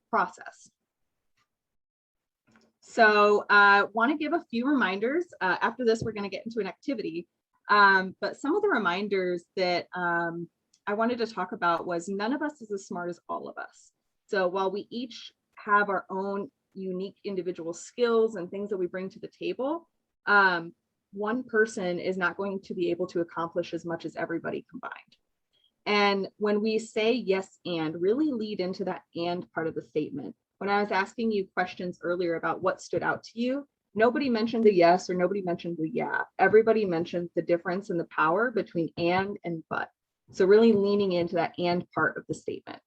process. So I want to give a few reminders. After this, we're going to get into an activity. But some of the reminders that I wanted to talk about was none of us is as smart as all of us. So while we each have our own unique individual skills and things that we bring to the table, one person is not going to be able to accomplish as much as everybody combined. And when we say yes and, really lead into that and part of the statement. When I was asking you questions earlier about what stood out to you, nobody mentioned the yes or nobody mentioned the yeah. Everybody mentioned the difference in the power between and but. So really leaning into that and part of the statement.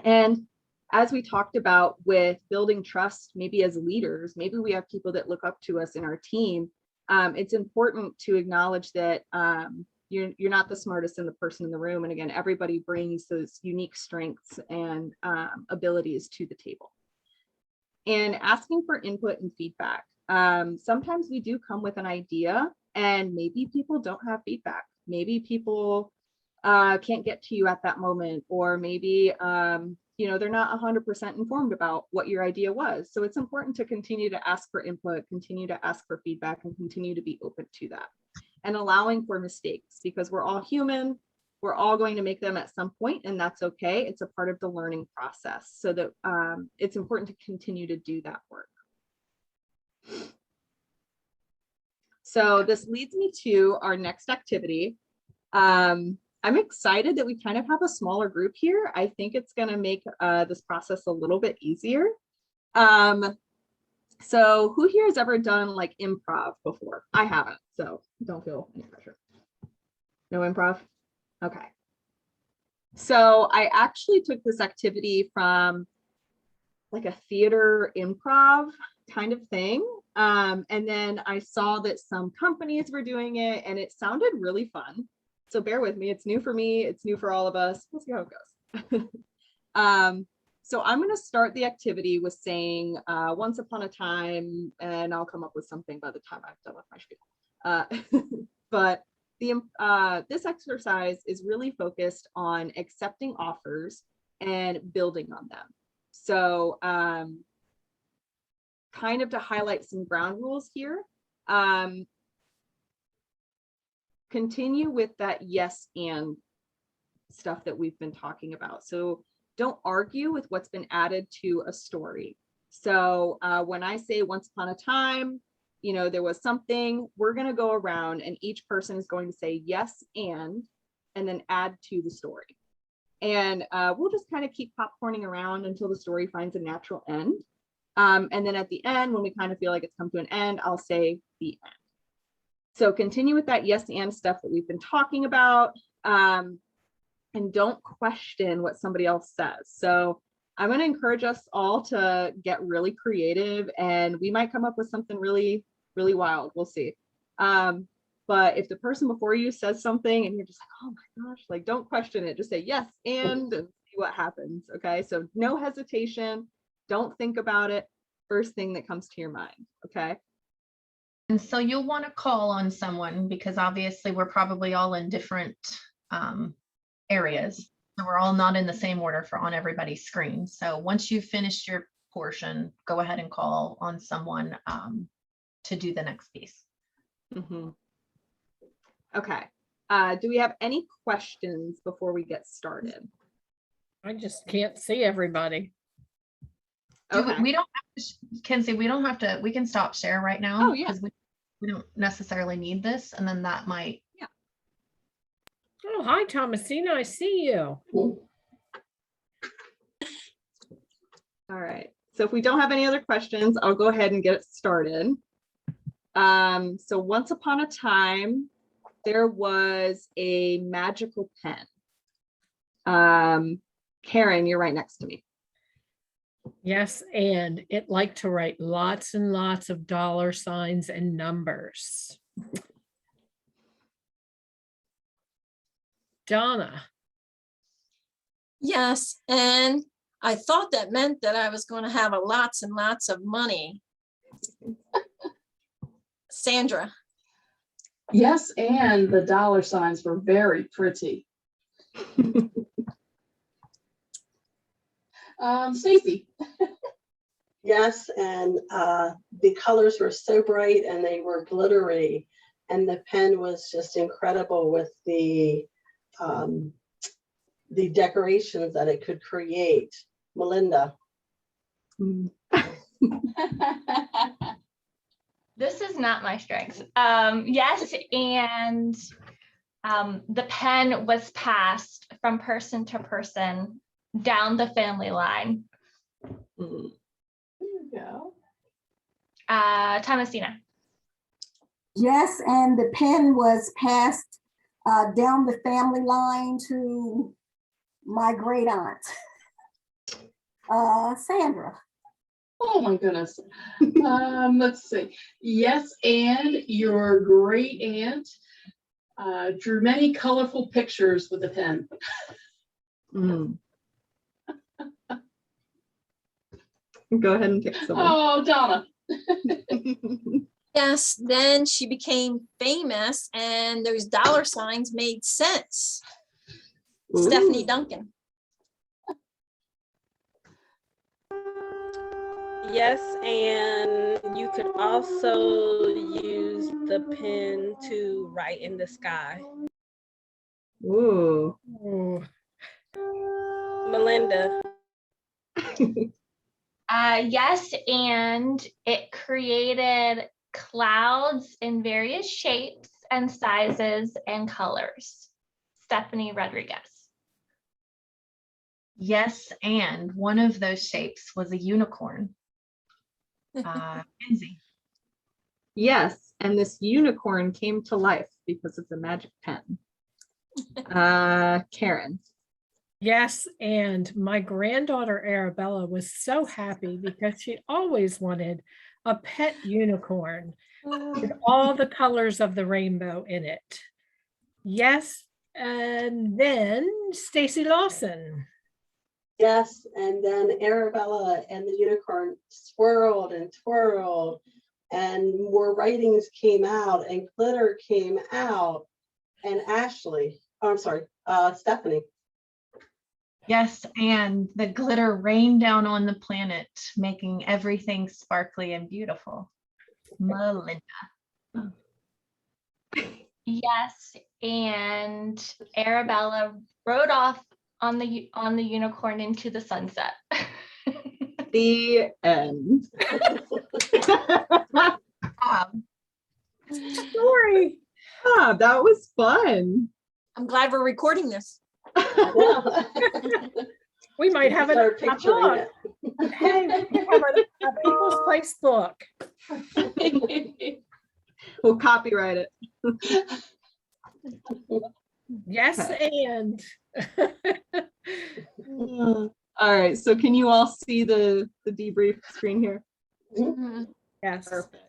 And as we talked about with building trust, maybe as leaders, maybe we have people that look up to us in our team. It's important to acknowledge that you're not the smartest in the person in the room. And again, everybody brings those unique strengths and abilities to the table. And asking for input and feedback. Sometimes we do come with an idea and maybe people don't have feedback. Maybe people can't get to you at that moment, or maybe they're not 100% informed about what your idea was. So it's important to continue to ask for input, continue to ask for feedback, and continue to be open to that. And allowing for mistakes, because we're all human, we're all going to make them at some point, and that's okay. It's a part of the learning process, so that it's important to continue to do that work. So this leads me to our next activity. I'm excited that we kind of have a smaller group here. I think it's going to make this process a little bit easier. So who here has ever done like improv before? I haven't, so don't feel any pressure. No improv? Okay. So I actually took this activity from like a theater improv kind of thing. And then I saw that some companies were doing it and it sounded really fun. So bear with me, it's new for me, it's new for all of us. We'll see how it goes. So I'm going to start the activity with saying once upon a time, and I'll come up with something by the time I've done with my spiel. But this exercise is really focused on accepting offers and building on them. So kind of to highlight some ground rules here. continue with that yes and stuff that we've been talking about. So don't argue with what's been added to a story. So when I say once upon a time, you know, there was something, we're going to go around and each person is going to say yes and then add to the story. And we'll just kind of keep popcorning around until the story finds a natural end. And then at the end, when we kind of feel like it's come to an end, I'll say the end. So continue with that yes and stuff that we've been talking about. And don't question what somebody else says. So I'm going to encourage us all to get really creative, and we might come up with something really, really wild. We'll see. But if the person before you says something and you're just like, oh my gosh, like don't question it, just say yes and see what happens. Okay, so no hesitation, don't think about it, first thing that comes to your mind. Okay. And so you'll want to call on someone, because obviously we're probably all in different areas. So we're all not in the same order on everybody's screen. So once you've finished your portion, go ahead and call on someone to do the next piece. Mm-hmm. Okay. Do we have any questions before we get started? I just can't see everybody. Okay. We don't have to, Kenzie, we don't have to, we can stop share right now. Oh, yeah. Because we don't necessarily need this, and then that might. Yeah. Oh, hi, Thomasina, I see you. All right. So if we don't have any other questions, I'll go ahead and get it started. So once upon a time, there was a magical pen. Karen, you're right next to me. Yes, and it liked to write lots and lots of dollar signs and numbers. Donna. Yes, and I thought that meant that I was going to have lots and lots of money. Sandra. Yes, and the dollar signs were very pretty. Stacy. Yes, and the colors were so bright and they were glittery, and the pen was just incredible with the decorations that it could create. Melinda. This is not my strength. Yes, and the pen was passed from person to person down the family line. There you go. Thomasina. Yes, and the pen was passed down the family line to my great aunt, Sandra. Oh my goodness. Let's see. Yes, and your great aunt drew many colorful pictures with a pen. Go ahead and pick someone. Oh, Donna. Yes, then she became famous and those dollar signs made sense. Ooh. Stephanie Duncan. Yes, and you could also use the pen to write in the sky. Ooh. Oh, Melinda. Yes, and it created clouds in various shapes and sizes and colors. Stephanie Rodriguez. Yes, and one of those shapes was a unicorn. Kenzie. Yes, and this unicorn came to life because of the magic pen. Karen. yes, and my granddaughter Arabella was so happy because she always wanted a pet unicorn with all the colors of the rainbow in it. Yes, and then Stacy Lawson. Yes, and then Arabella and the unicorn swirled and twirled, and more writings came out and glitter came out. And Ashley, oh, I'm sorry, Stephanie. Yes, and the glitter rained down on the planet, making everything sparkly and beautiful. Melinda. Yes, and Arabella rode off on the unicorn into the sunset. The end. Story. Ah, that was fun. I'm glad we're recording this. We might have Start a picturing book. Hey, we could have a People's Place book. it. We'll copyright it. Yes, and. All right, so can you all see the debrief screen here? Yes. Perfect.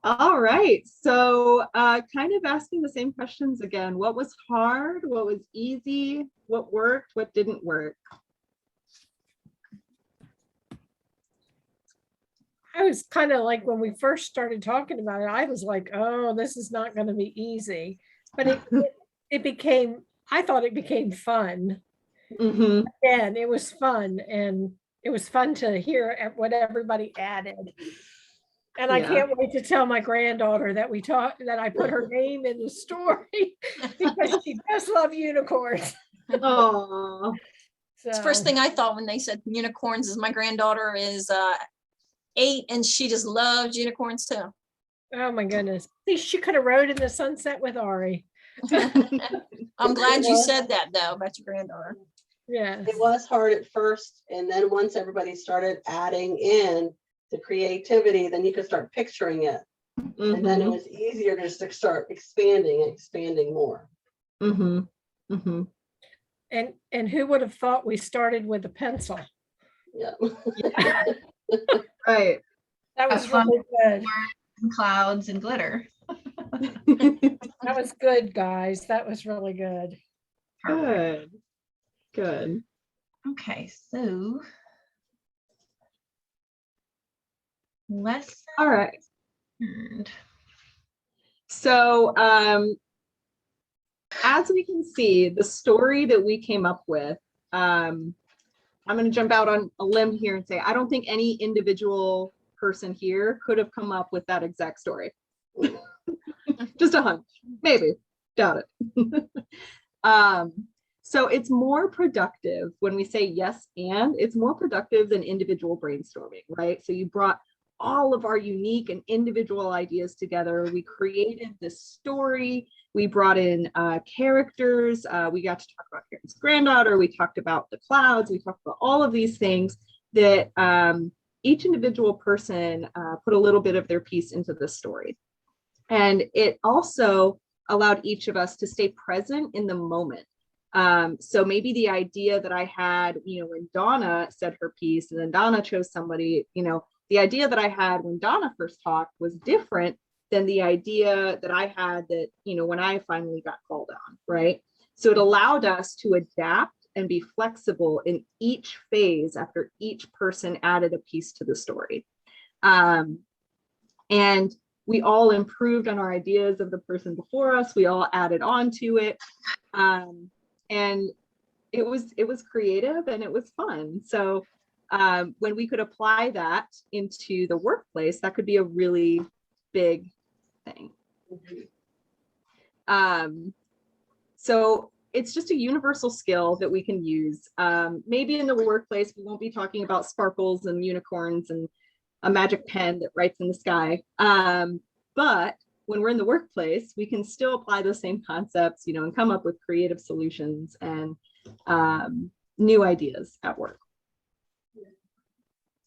All right, so kind of asking the same questions again. What was hard? What was easy? What worked? What didn't work? I was kind of like, when we first started talking about it, I was like, oh, this is not going to be easy. But it became, I thought it became fun. Mm-hmm. And it was fun. And it was fun to hear what everybody added. And I Yeah. can't wait to tell my granddaughter that that I put her name in the story because she does love unicorns. Oh, It's the first thing I thought when they said unicorns is my granddaughter is 8 and she just loves unicorns too. Oh my goodness. See, she could have rode in the sunset with Ari. I'm glad you said that though about your granddaughter. Yeah. It was hard at first, and then once everybody started adding in the creativity, then you could start picturing it. And then it was easier just to start expanding more. Mm-hmm. Mm-hmm. And who would have thought we started with a pencil? Yeah. Right. That was Fun. really good. Clouds and glitter. That was good, guys. That was really good. Perfect. Good. Okay, so lesson All right. learned. So as we can see, the story that we came up with, I'm going to jump out on a limb here and say, I don't think any individual person here could have come up with that exact story. Just a hunch, maybe, doubt it. So it's more productive when we say yes, and it's more productive than individual brainstorming, right? So you brought all of our unique and individual ideas together. We created this story. We brought in characters. We got to talk about Karen's granddaughter. We talked about the clouds. We talked about all of these things that each individual person put a little bit of their piece into the story. And it also allowed each of us to stay present in the moment. So maybe the idea that I had, when Donna said her piece and then Donna chose somebody, the idea that I had when Donna first talked was different than the idea that I had that, when I finally got called on, right? So it allowed us to adapt and be flexible in each phase after each person added a piece to the story. And we all improved on our ideas of the person before us. We all added on to it. And it was creative and it was fun. So when we could apply that into the workplace, that could be a really big thing. So it's just a universal skill that we can use. Maybe in the workplace, we won't be talking about sparkles and unicorns and a magic pen that writes in the sky. But when we're in the workplace, we can still apply those same concepts, and come up with creative solutions and new ideas at work.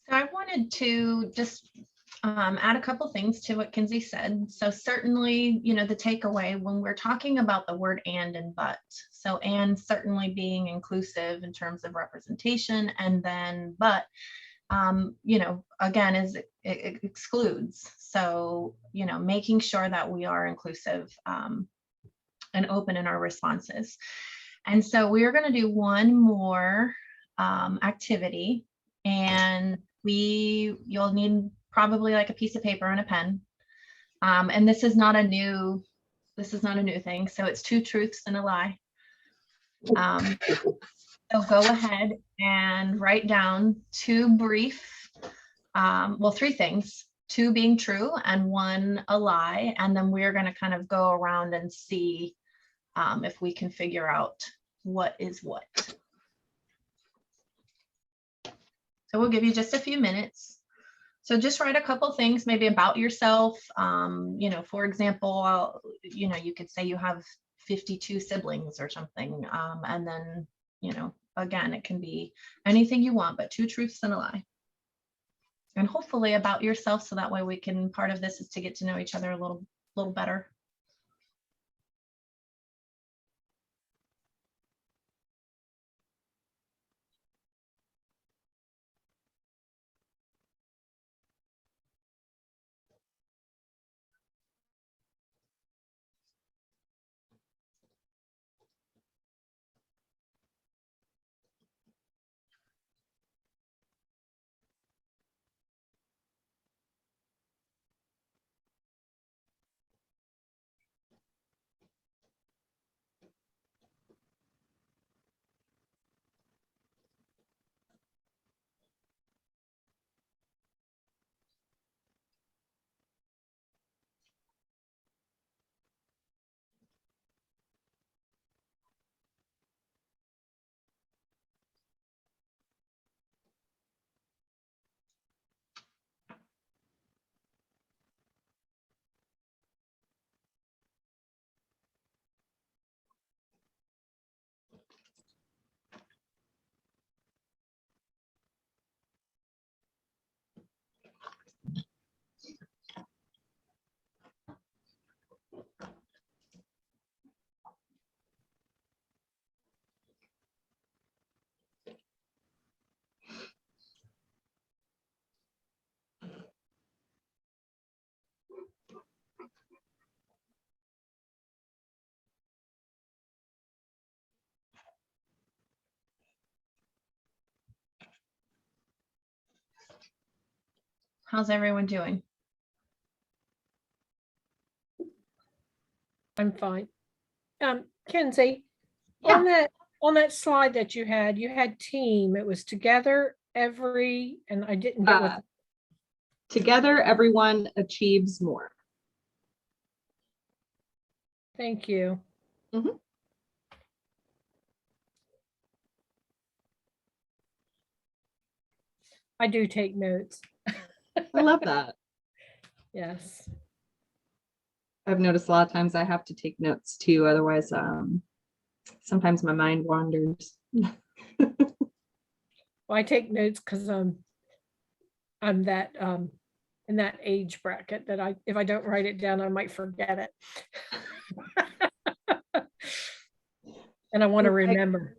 So I wanted to just add a couple things to what Kinsey said. So certainly, the takeaway when we're talking about the word and but. So and certainly being inclusive in terms of representation, and then but, again, it excludes. So, making sure that we are inclusive and open in our responses. And so we are going to do one more activity, and you'll need probably like a piece of paper and a pen. And this is not a new thing. So it's 2 truths and a lie. So go ahead and write down 2 brief, 3 things, 2 being true and 1 a lie. And then we're going to kind of go around and see if we can figure out what is what. So we'll give you just a few minutes. So just write a couple things maybe about yourself. You know, for example, you know, you could say you have 52 siblings or something. And then, you know, again, it can be anything you want, but 2 truths and a lie. And hopefully about yourself, so that way we can, part of this is to get to know each other a little better. How's everyone doing? I'm fine. Kenzie, Yeah. on that slide that you had team. It was together, every, and I didn't get what. Together, everyone achieves more. Thank you. Mhm. I do take notes. I love that. Yes. I've noticed a lot of times I have to take notes too. Otherwise, sometimes my mind wanders. Well, I take notes because I'm that in that age bracket that if I don't write it down, I might forget it. And I want to remember.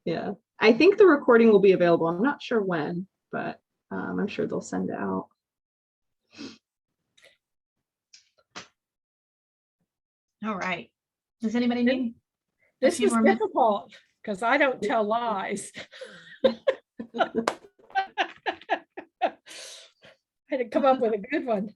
Yeah, I think the recording will be available. I'm not sure when, but I'm sure they'll send it out. All right. Does anybody need? This was difficult because I don't tell lies. I had to come up with a good one.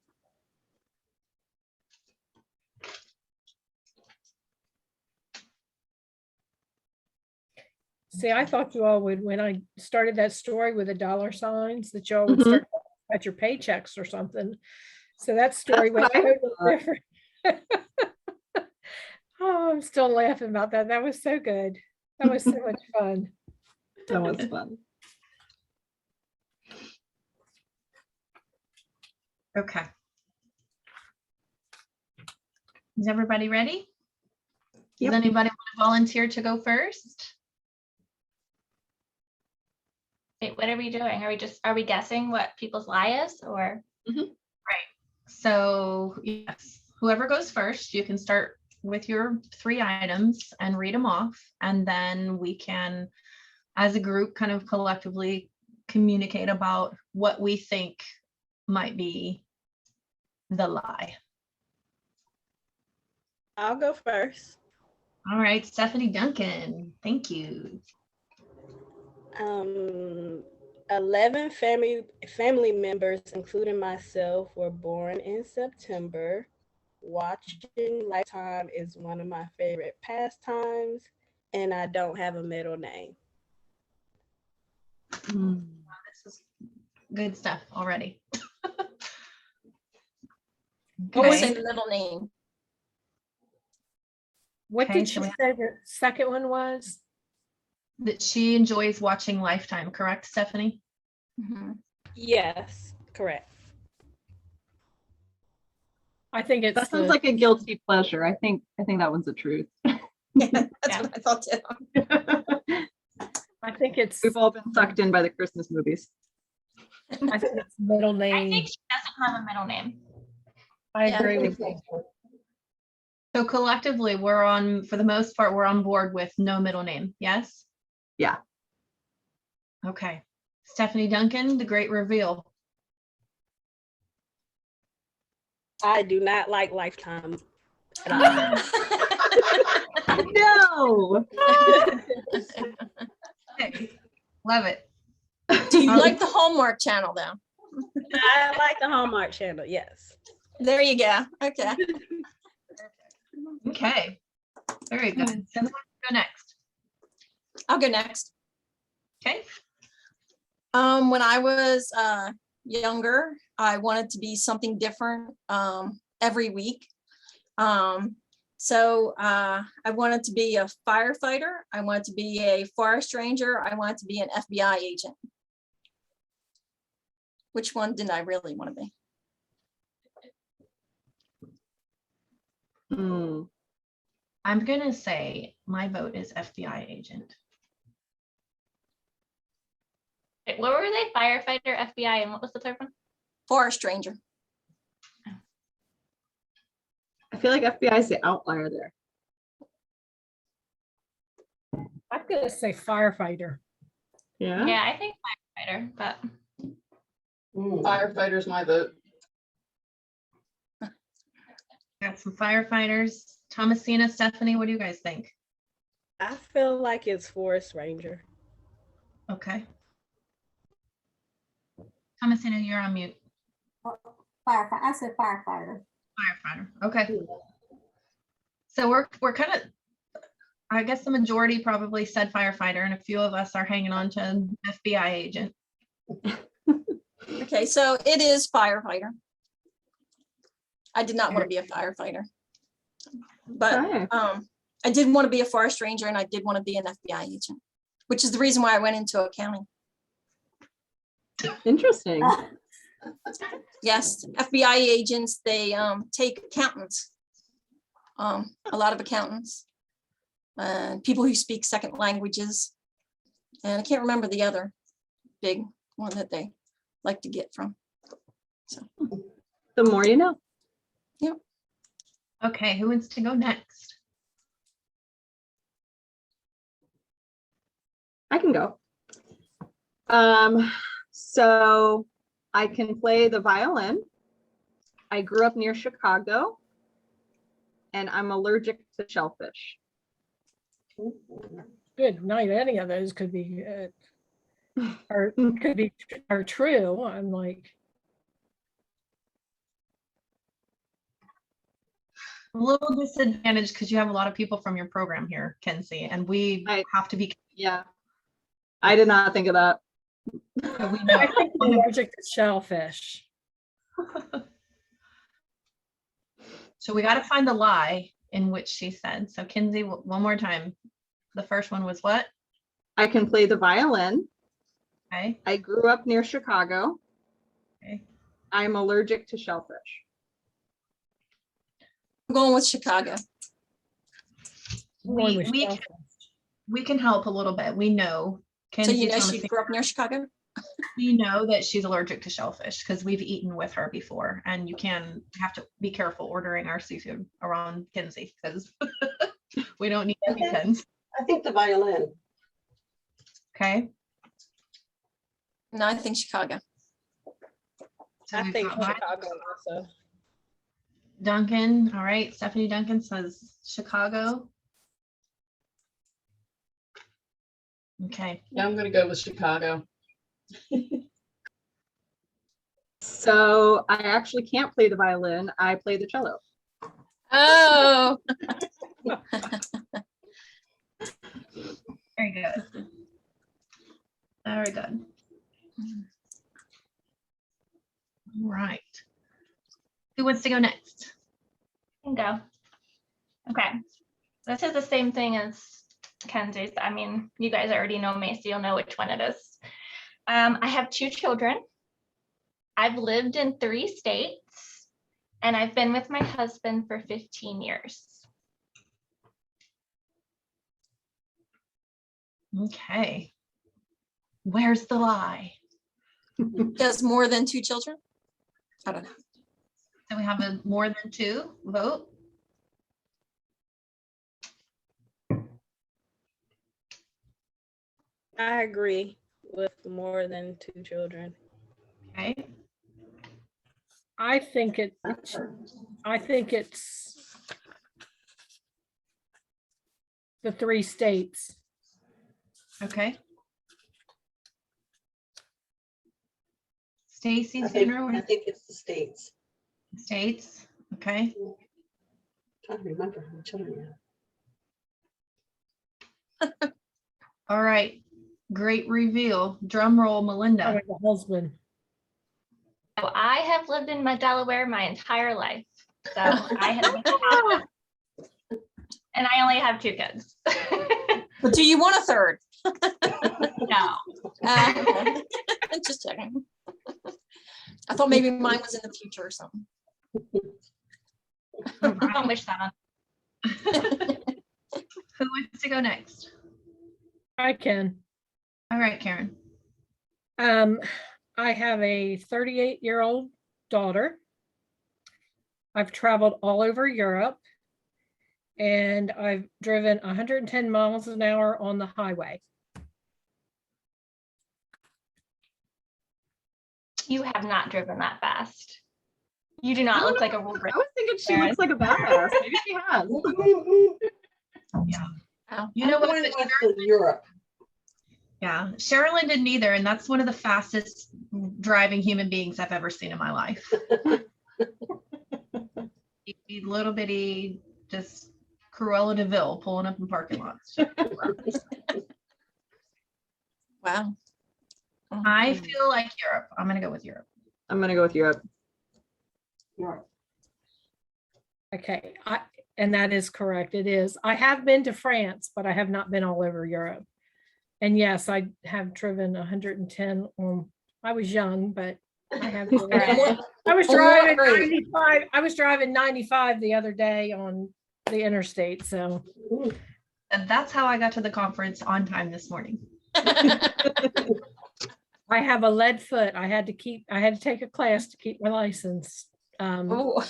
See, I thought you all would, when I started that story with the dollar signs, that you all would start at your paychecks or something. So that story went totally different. Oh, I'm still laughing about that. That was so good. That was so much fun. That was fun. Okay. Is everybody ready? Yep. Does anybody want to volunteer to go first? Wait, what are we doing? Are we guessing what people's lie is, or? Right. So yes, whoever goes first, you can start with your 3 items and read them off. And then we can, as a group, kind of collectively communicate about what we think might be the lie. I'll go first. All right, Stephanie Duncan, thank you. 11 family members, including myself, were born in September. Watching Lifetime is one of my favorite pastimes, and I don't have a middle name. This is good stuff already. What was Okay. the middle name? What Okay, did so she we say the second one was? That she enjoys watching Lifetime, correct, Stephanie? Mhm. Yes, correct. I think it's That sounds the, like a guilty pleasure. I think that one's the truth. Yeah, that's Yeah. what I thought too. I think it's, We've all been sucked in by the Christmas movies. I think it's middle I name. think she doesn't have a middle name. I Yeah. agree with you. So collectively, we're on, for the most part, we're on board with no middle name, yes? Yeah. Okay. Stephanie Duncan, the great reveal. I do not like Lifetime at all. No. Okay. Love it. Do you Um, like the Hallmark Channel though? I like the Hallmark Channel, yes. There you go. Okay. Okay. Very good. So who wants to go next? I'll go next. Okay. When I was younger, I wanted to be something different every week. So I wanted to be a firefighter. I wanted to be a forest ranger. I wanted to be an FBI agent. Which one didn't I really want to be? Hmm. I'm gonna say my vote is FBI agent. Wait, what were they? Firefighter, FBI, and what was the third one? Forest ranger. I feel like FBI is the outlier there. I'm gonna say firefighter. Yeah. Yeah, I think firefighter, but Firefighter's my vote. Got some firefighters. Thomasina, Stephanie, what do you guys think? I feel like it's Forest Ranger. Okay. Thomasina, you're on mute. Firefighter, I said firefighter. Firefighter. Okay. So we're kind of, I guess the majority probably said firefighter, and a few of us are hanging on to FBI agent. Okay, so it is firefighter. I did not want to be a firefighter. But Okay. I did want to be a forest ranger and I did want to be an FBI agent, which is the reason why I went into accounting. Interesting. Yes, FBI agents, they take accountants, a lot of accountants, and people who speak second languages. And I can't remember the other big one that they like to get from. So, The more you know. Okay, who wants to go next? I can go. So I can play the violin. I grew up near Chicago and I'm allergic to shellfish. Good night. Any of those could be, or could be, are true. I'm like, A little disadvantaged because you have a lot of people from your program here, Kenzie, and we Right. have to be, Yeah. I did not think of that. we know. I think I'm allergic to shellfish. So we got to find the lie in which she said. So Kenzie, one more time. The first one was what? I can play the violin. Okay. I grew up near Chicago. Okay. I'm allergic to shellfish. I'm going with Chicago. I'm going We, with we, shellfish. we can help a little bit. We know. So Kenzie you know Thomasina, she grew up near Chicago? we know that she's allergic to shellfish because we've eaten with her before, and you have to be careful ordering our seafood around Kenzie because we don't need EpiPens. I think the violin. Okay. No, I think Chicago. So I we've think got Vi- Chicago also. Duncan. All right. Stephanie Duncan says Chicago. Okay. Yeah, I'm gonna go with Chicago. So I actually can't play the violin. I play the cello. Oh, Very good. Very good. All right. Who wants to go next? Can go. Okay. This is the same thing as Kenzie's. I mean, you guys already know me, so you'll know which one it is. I have 2 children. I've lived in 3 states, and I've been with my husband for 15 years. Okay. Where's the lie? Does more than 2 children? I don't know. So we have a more than 2 vote. I agree with more than 2 children. Okay. I think it's the 3 states. Okay. Stacy, I think Sandra, it's the states. states. Okay. Trying to remember how many children we have. All right. Great reveal. Drum roll, Oh, Melinda. and the husband. So I have lived in Delaware my entire life. So I have, and I only have 2 kids. But do you want a third? No. Okay. Just checking. I thought maybe mine was in the future or something. Don't wish that on. Who wants to go next? I can. All right, Karen. I have a 38-year-old daughter. I've traveled all over Europe, and I've driven 110 miles an hour on the highway. You have not driven that fast. You do not look like a road I was thinking she looks like a badass. Maybe she has. Yeah. Oh. You know I'm what? going west of Europe. Yeah. Sherilyn didn't either. And that's one of the fastest driving human beings I've ever seen in my life. Little bitty, just Cruella de Vil pulling up in parking lots. Wow. I feel like Europe. I'm going to go with Europe. I'm gonna go with Europe. Europe. Okay, and that is correct. It is. I have been to France, but I have not been all over Europe. And yes, I have driven 110 on, I was young, but I have. I was driving 95. I was driving 95 the other day on the interstate. So And that's how I got to the conference on time this morning. I have a lead foot. I had to take a class to keep my license Oh.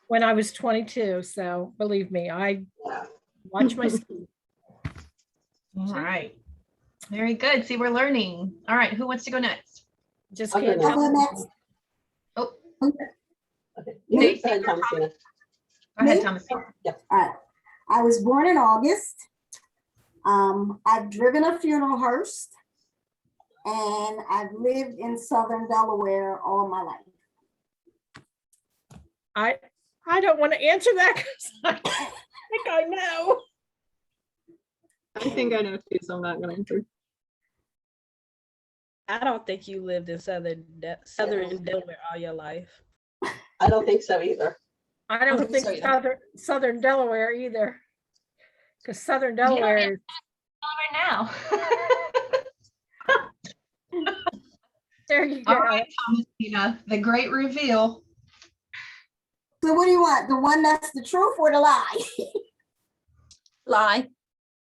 when I was 22. So believe me, I watch my speed. All right. Very good. See, we're learning. All right. Who wants to go next? Just I'll go can't next. tell. I'll go next. Oh, Okay. You Stacy go ahead, or Thomasina. go ahead, Me? Thomas. All right. I was born in August. I've driven a funeral hearse, and I've lived in Southern Delaware all my life. I don't want to answer that because I think I know. I think I know too, so I'm not gonna answer. I don't think you lived in Southern Delaware all your life. I don't think so either. I don't think think so either. Southern Delaware either. Because Southern don't Delaware is Right now. there you All go. right, Thomasina, the great reveal. So what do you want? The one that's the truth or the lie? Lie.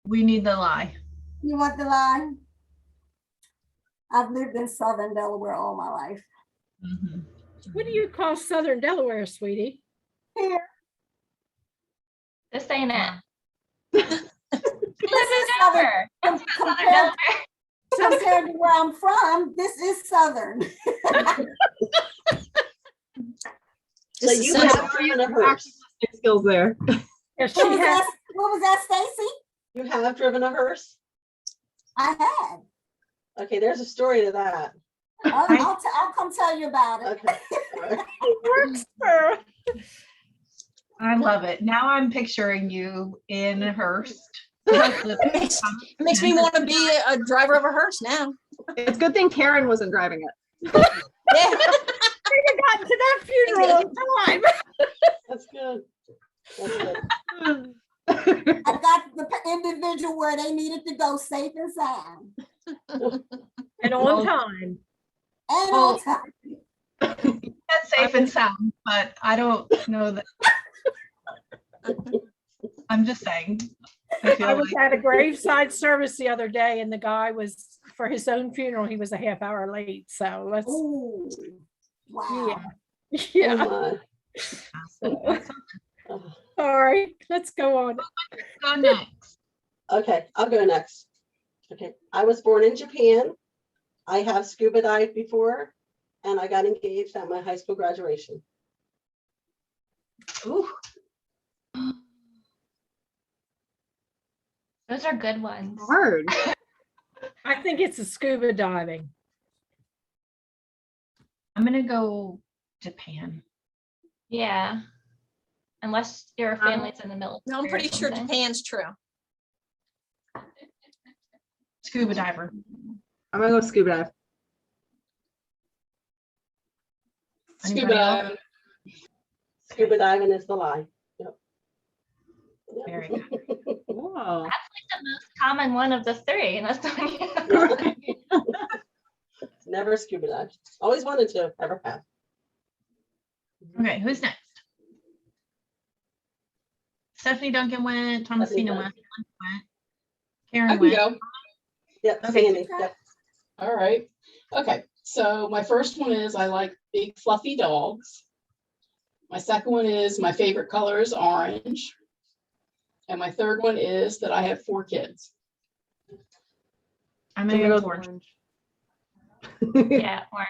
We need the lie. You want the lie? I've lived in Southern Delaware all my life. Mhm. What do you call Southern Delaware, sweetie? Here. This ain't it. This is Southern. Compared compared to where I'm from, this is Southern. So This is you Central. have driven a hearse. Skills there. Yes, What she was has. that, what was that, Stacy? You have driven a hearse? I had. Okay, there's a story to that. I'll come tell you about it. Okay. All right. Works for- I love it. Now I'm picturing you in Hearst. It makes me want to be a driver of a hearse now. It's a good thing Karen wasn't driving it. Yeah. I got to that funeral on individual where they needed to go safe and sound. And on time. And Oh. on time. That's safe and sound, but I don't know that. I'm just saying. I feel I was like at a graveside service the other day and the guy was, for his own funeral, he was a half hour late. So let's, Ooh, wow. yeah. Oh my. Oh. All right, let's go on. go next. Okay, I'll go next. Okay, I was born in Japan. I have scuba dived before, and I got engaged at my high school graduation. Ooh, Those are good ones. Hard. I think it's a scuba diving. I'm gonna go Japan. Yeah. Unless your family's in the military. No, I'm or pretty sure something. Japan's true. Scuba diver. I'm gonna go scuba dive. Anybody Scuba else? diving. Scuba diving is the lie. Yep. Yep. Very good. Whoa. The most common one of the three, and that's the one. Yeah. Never scuba dived. Always wanted to, never have. Okay, who's next? Stephanie Duncan went, Thomasina went, Karen I can went. go. Yep, Okay. Sandy. Yep. All right. Okay. So my first one is I like big fluffy dogs. My second one is my favorite color is orange. And my third one is that I have 4 kids. I'm I'm gonna gonna go go orange. Yeah, orange.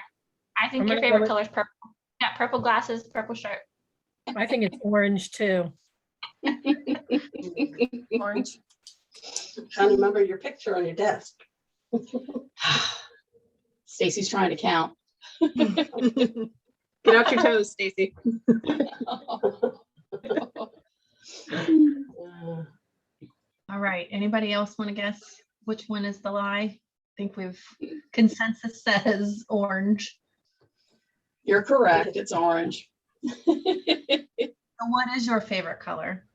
I think I'm your gonna go favorite with- color is purple. Yeah, purple glasses, purple shirt. I think it's orange too. Orange. Trying to remember your picture on your desk. Stacy's trying to count. Get out your toes, Stacy. All right, anybody else want to guess which one is the lie? I think we've, consensus says orange. You're correct. It's orange. So what is your favorite color?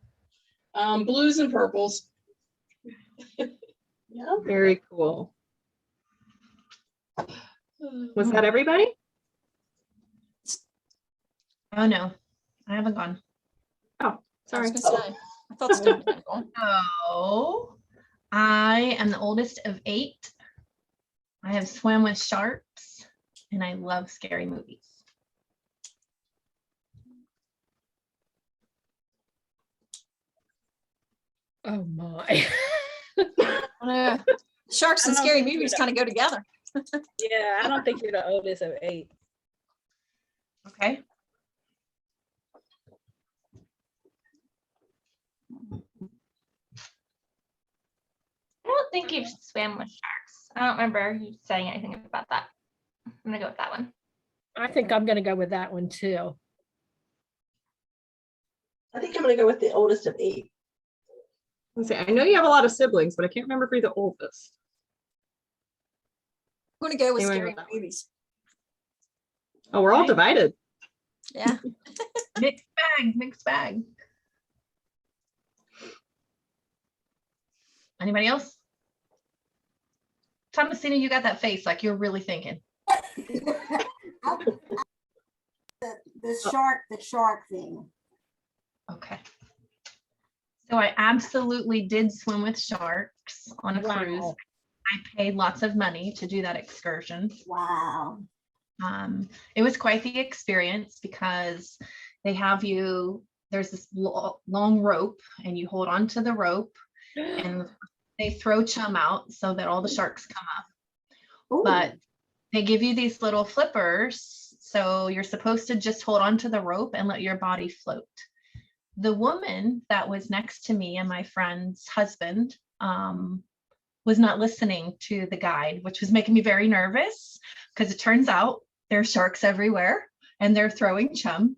Blues and purples. Yeah. Very cool. Was that everybody? Oh, no, I haven't gone. I Sorry. was gonna say, I thought Stephen had gone. So I am the oldest of 8. I have swam with sharks and I love scary movies. Oh my. Yeah. Sharks and I don't scary think movies you're kind of go together. Yeah, I don't think you're the oldest of 8. Okay. I don't think you've swam with sharks. I don't remember you saying anything about that. I'm gonna go with that one. I think I'm gonna go with that one too. I think I'm gonna go with the oldest of 8. Let's see. I know you have a lot of siblings, but I can't remember if you're the oldest. I'm gonna go with Anyway, scary with that one. movies. Oh, we're all Okay. divided. Yeah. Mixed bag, mixed bag. Anybody else? Thomasina, you got that face like you're really thinking. The shark thing. Okay. So I absolutely did swim with sharks on a cruise. Wow. I paid lots of money to do that excursion. Wow. It was quite the experience because they have you, there's this long rope and you hold on to the rope and they throw chum out so that all the sharks come up. Ooh. But they give you these little flippers. So you're supposed to just hold on to the rope and let your body float. The woman that was next to me and my friend's husband was not listening to the guide, which was making me very nervous because it turns out there are sharks everywhere and they're throwing chum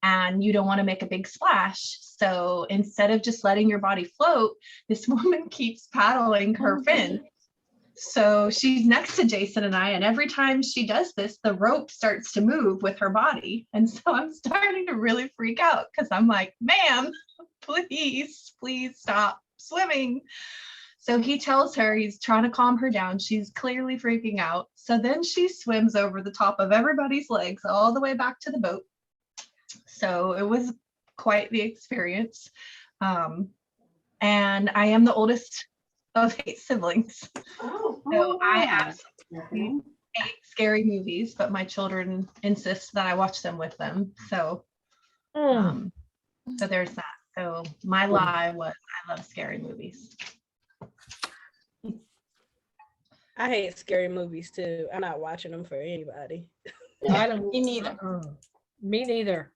and you don't want to make a big splash. So instead of just letting your body float, this woman keeps paddling her fin. So she's next to Jason and I, and every time she does this, the rope starts to move with her body. And so I'm starting to really freak out because I'm like, ma'am, please stop swimming. So he tells her, he's trying to calm her down. She's clearly freaking out. So then she swims over the top of everybody's legs all the way back to the boat. So it was quite the experience. And I am the oldest of 8 siblings. Oh, So I wow. absolutely hate scary movies, but my children insist that I watch them with them. So, so there's that. So my lie was I love scary movies. I hate scary movies too. I'm not watching them for anybody. I don't. Me neither. Me neither.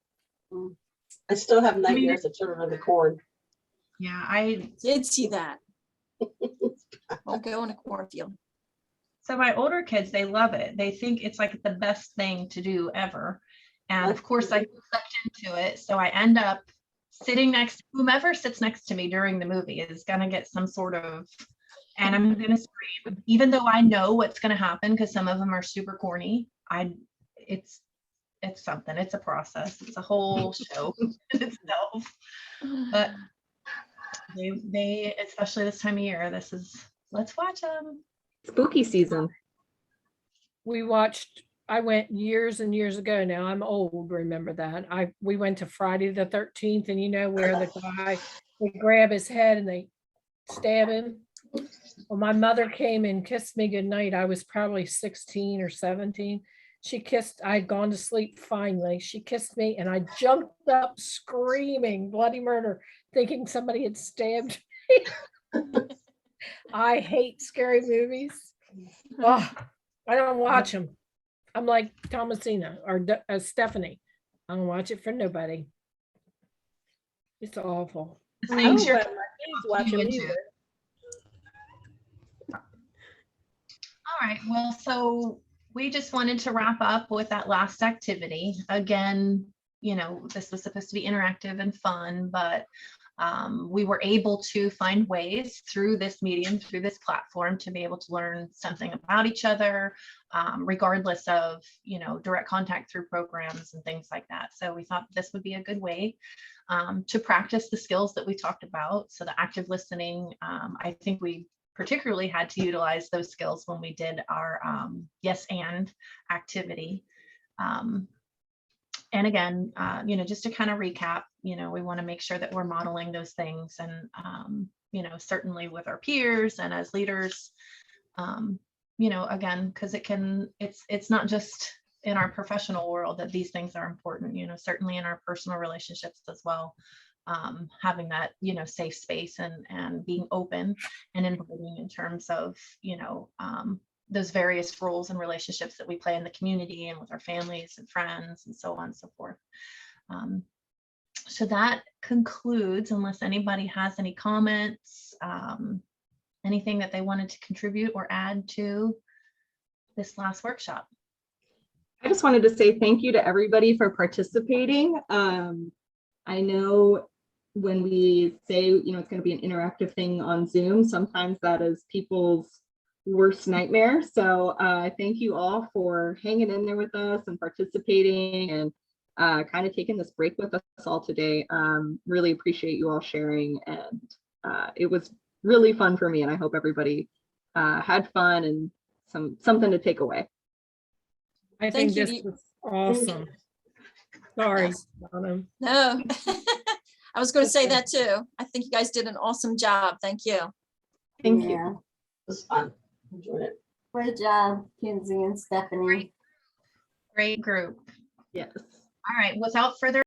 I still have nightmares of Children of the Corn. Yeah, I Did see that. I'll go in a cornfield. so my older kids, they love it. They think it's like the best thing to do ever. And of course I get sucked into it. So I end up sitting next to whomever sits next to me during the movie is gonna get some sort of, and I'm gonna scream, even though I know what's gonna happen because some of them are super corny. It's something, it's a process. It's a whole show in itself. But they especially this time of year, this is, let's watch them. Spooky season. I went years and years ago now. I'm old, remember that. We went to Friday the 13th, and you know where the guy, they grab his head and they stab him. Well, my mother came and kissed me goodnight. I was probably 16 or 17. I'd gone to sleep finally. She kissed me and I jumped up screaming bloody murder, thinking somebody had stabbed me. I hate scary movies. Oh, I don't watch them. I'm like Thomasina or Stephanie. I don't watch it for nobody. It's awful. The I things don't you're let my kids watch them into. either. All right, well, so we just wanted to wrap up with that last activity. Again, you know, this was supposed to be interactive and fun, but we were able to find ways through this medium, through this platform, to be able to learn something about each other, regardless of, you know, direct contact through programs and things like that. So we thought this would be a good way to practice the skills that we talked about. So the active listening, I think we particularly had to utilize those skills when we did our yes and activity. And again, you know, just to kind of recap, you know, we want to make sure that we're modeling those things, and you know, certainly with our peers and as leaders, you know, again, because it's not just in our professional world that these things are important, you know, certainly in our personal relationships as well. Having that, you know, safe space and being open and inviting in terms of, you know, those various roles and relationships that we play in the community and with our families and friends and so on and so forth. So that concludes, unless anybody has any comments, anything that they wanted to contribute or add to this last workshop. I just wanted to say thank you to everybody for participating. I know when we say, you know, it's going to be an interactive thing on Zoom, sometimes that is people's worst nightmare. So thank you all for hanging in there with us and participating and kind of taking this break with us all today. Really appreciate you all sharing, and it was really fun for me, and I hope everybody had fun and something to take away. I Thank think you. this was awesome. Sorry, Yes. Donna. No, I was going to say that too. I think you guys did an awesome job. Thank you. Thank you. Yeah, it was fun. Enjoyed it. Great job, Kenzie and Stephanie. Great group. Yes. All right, without further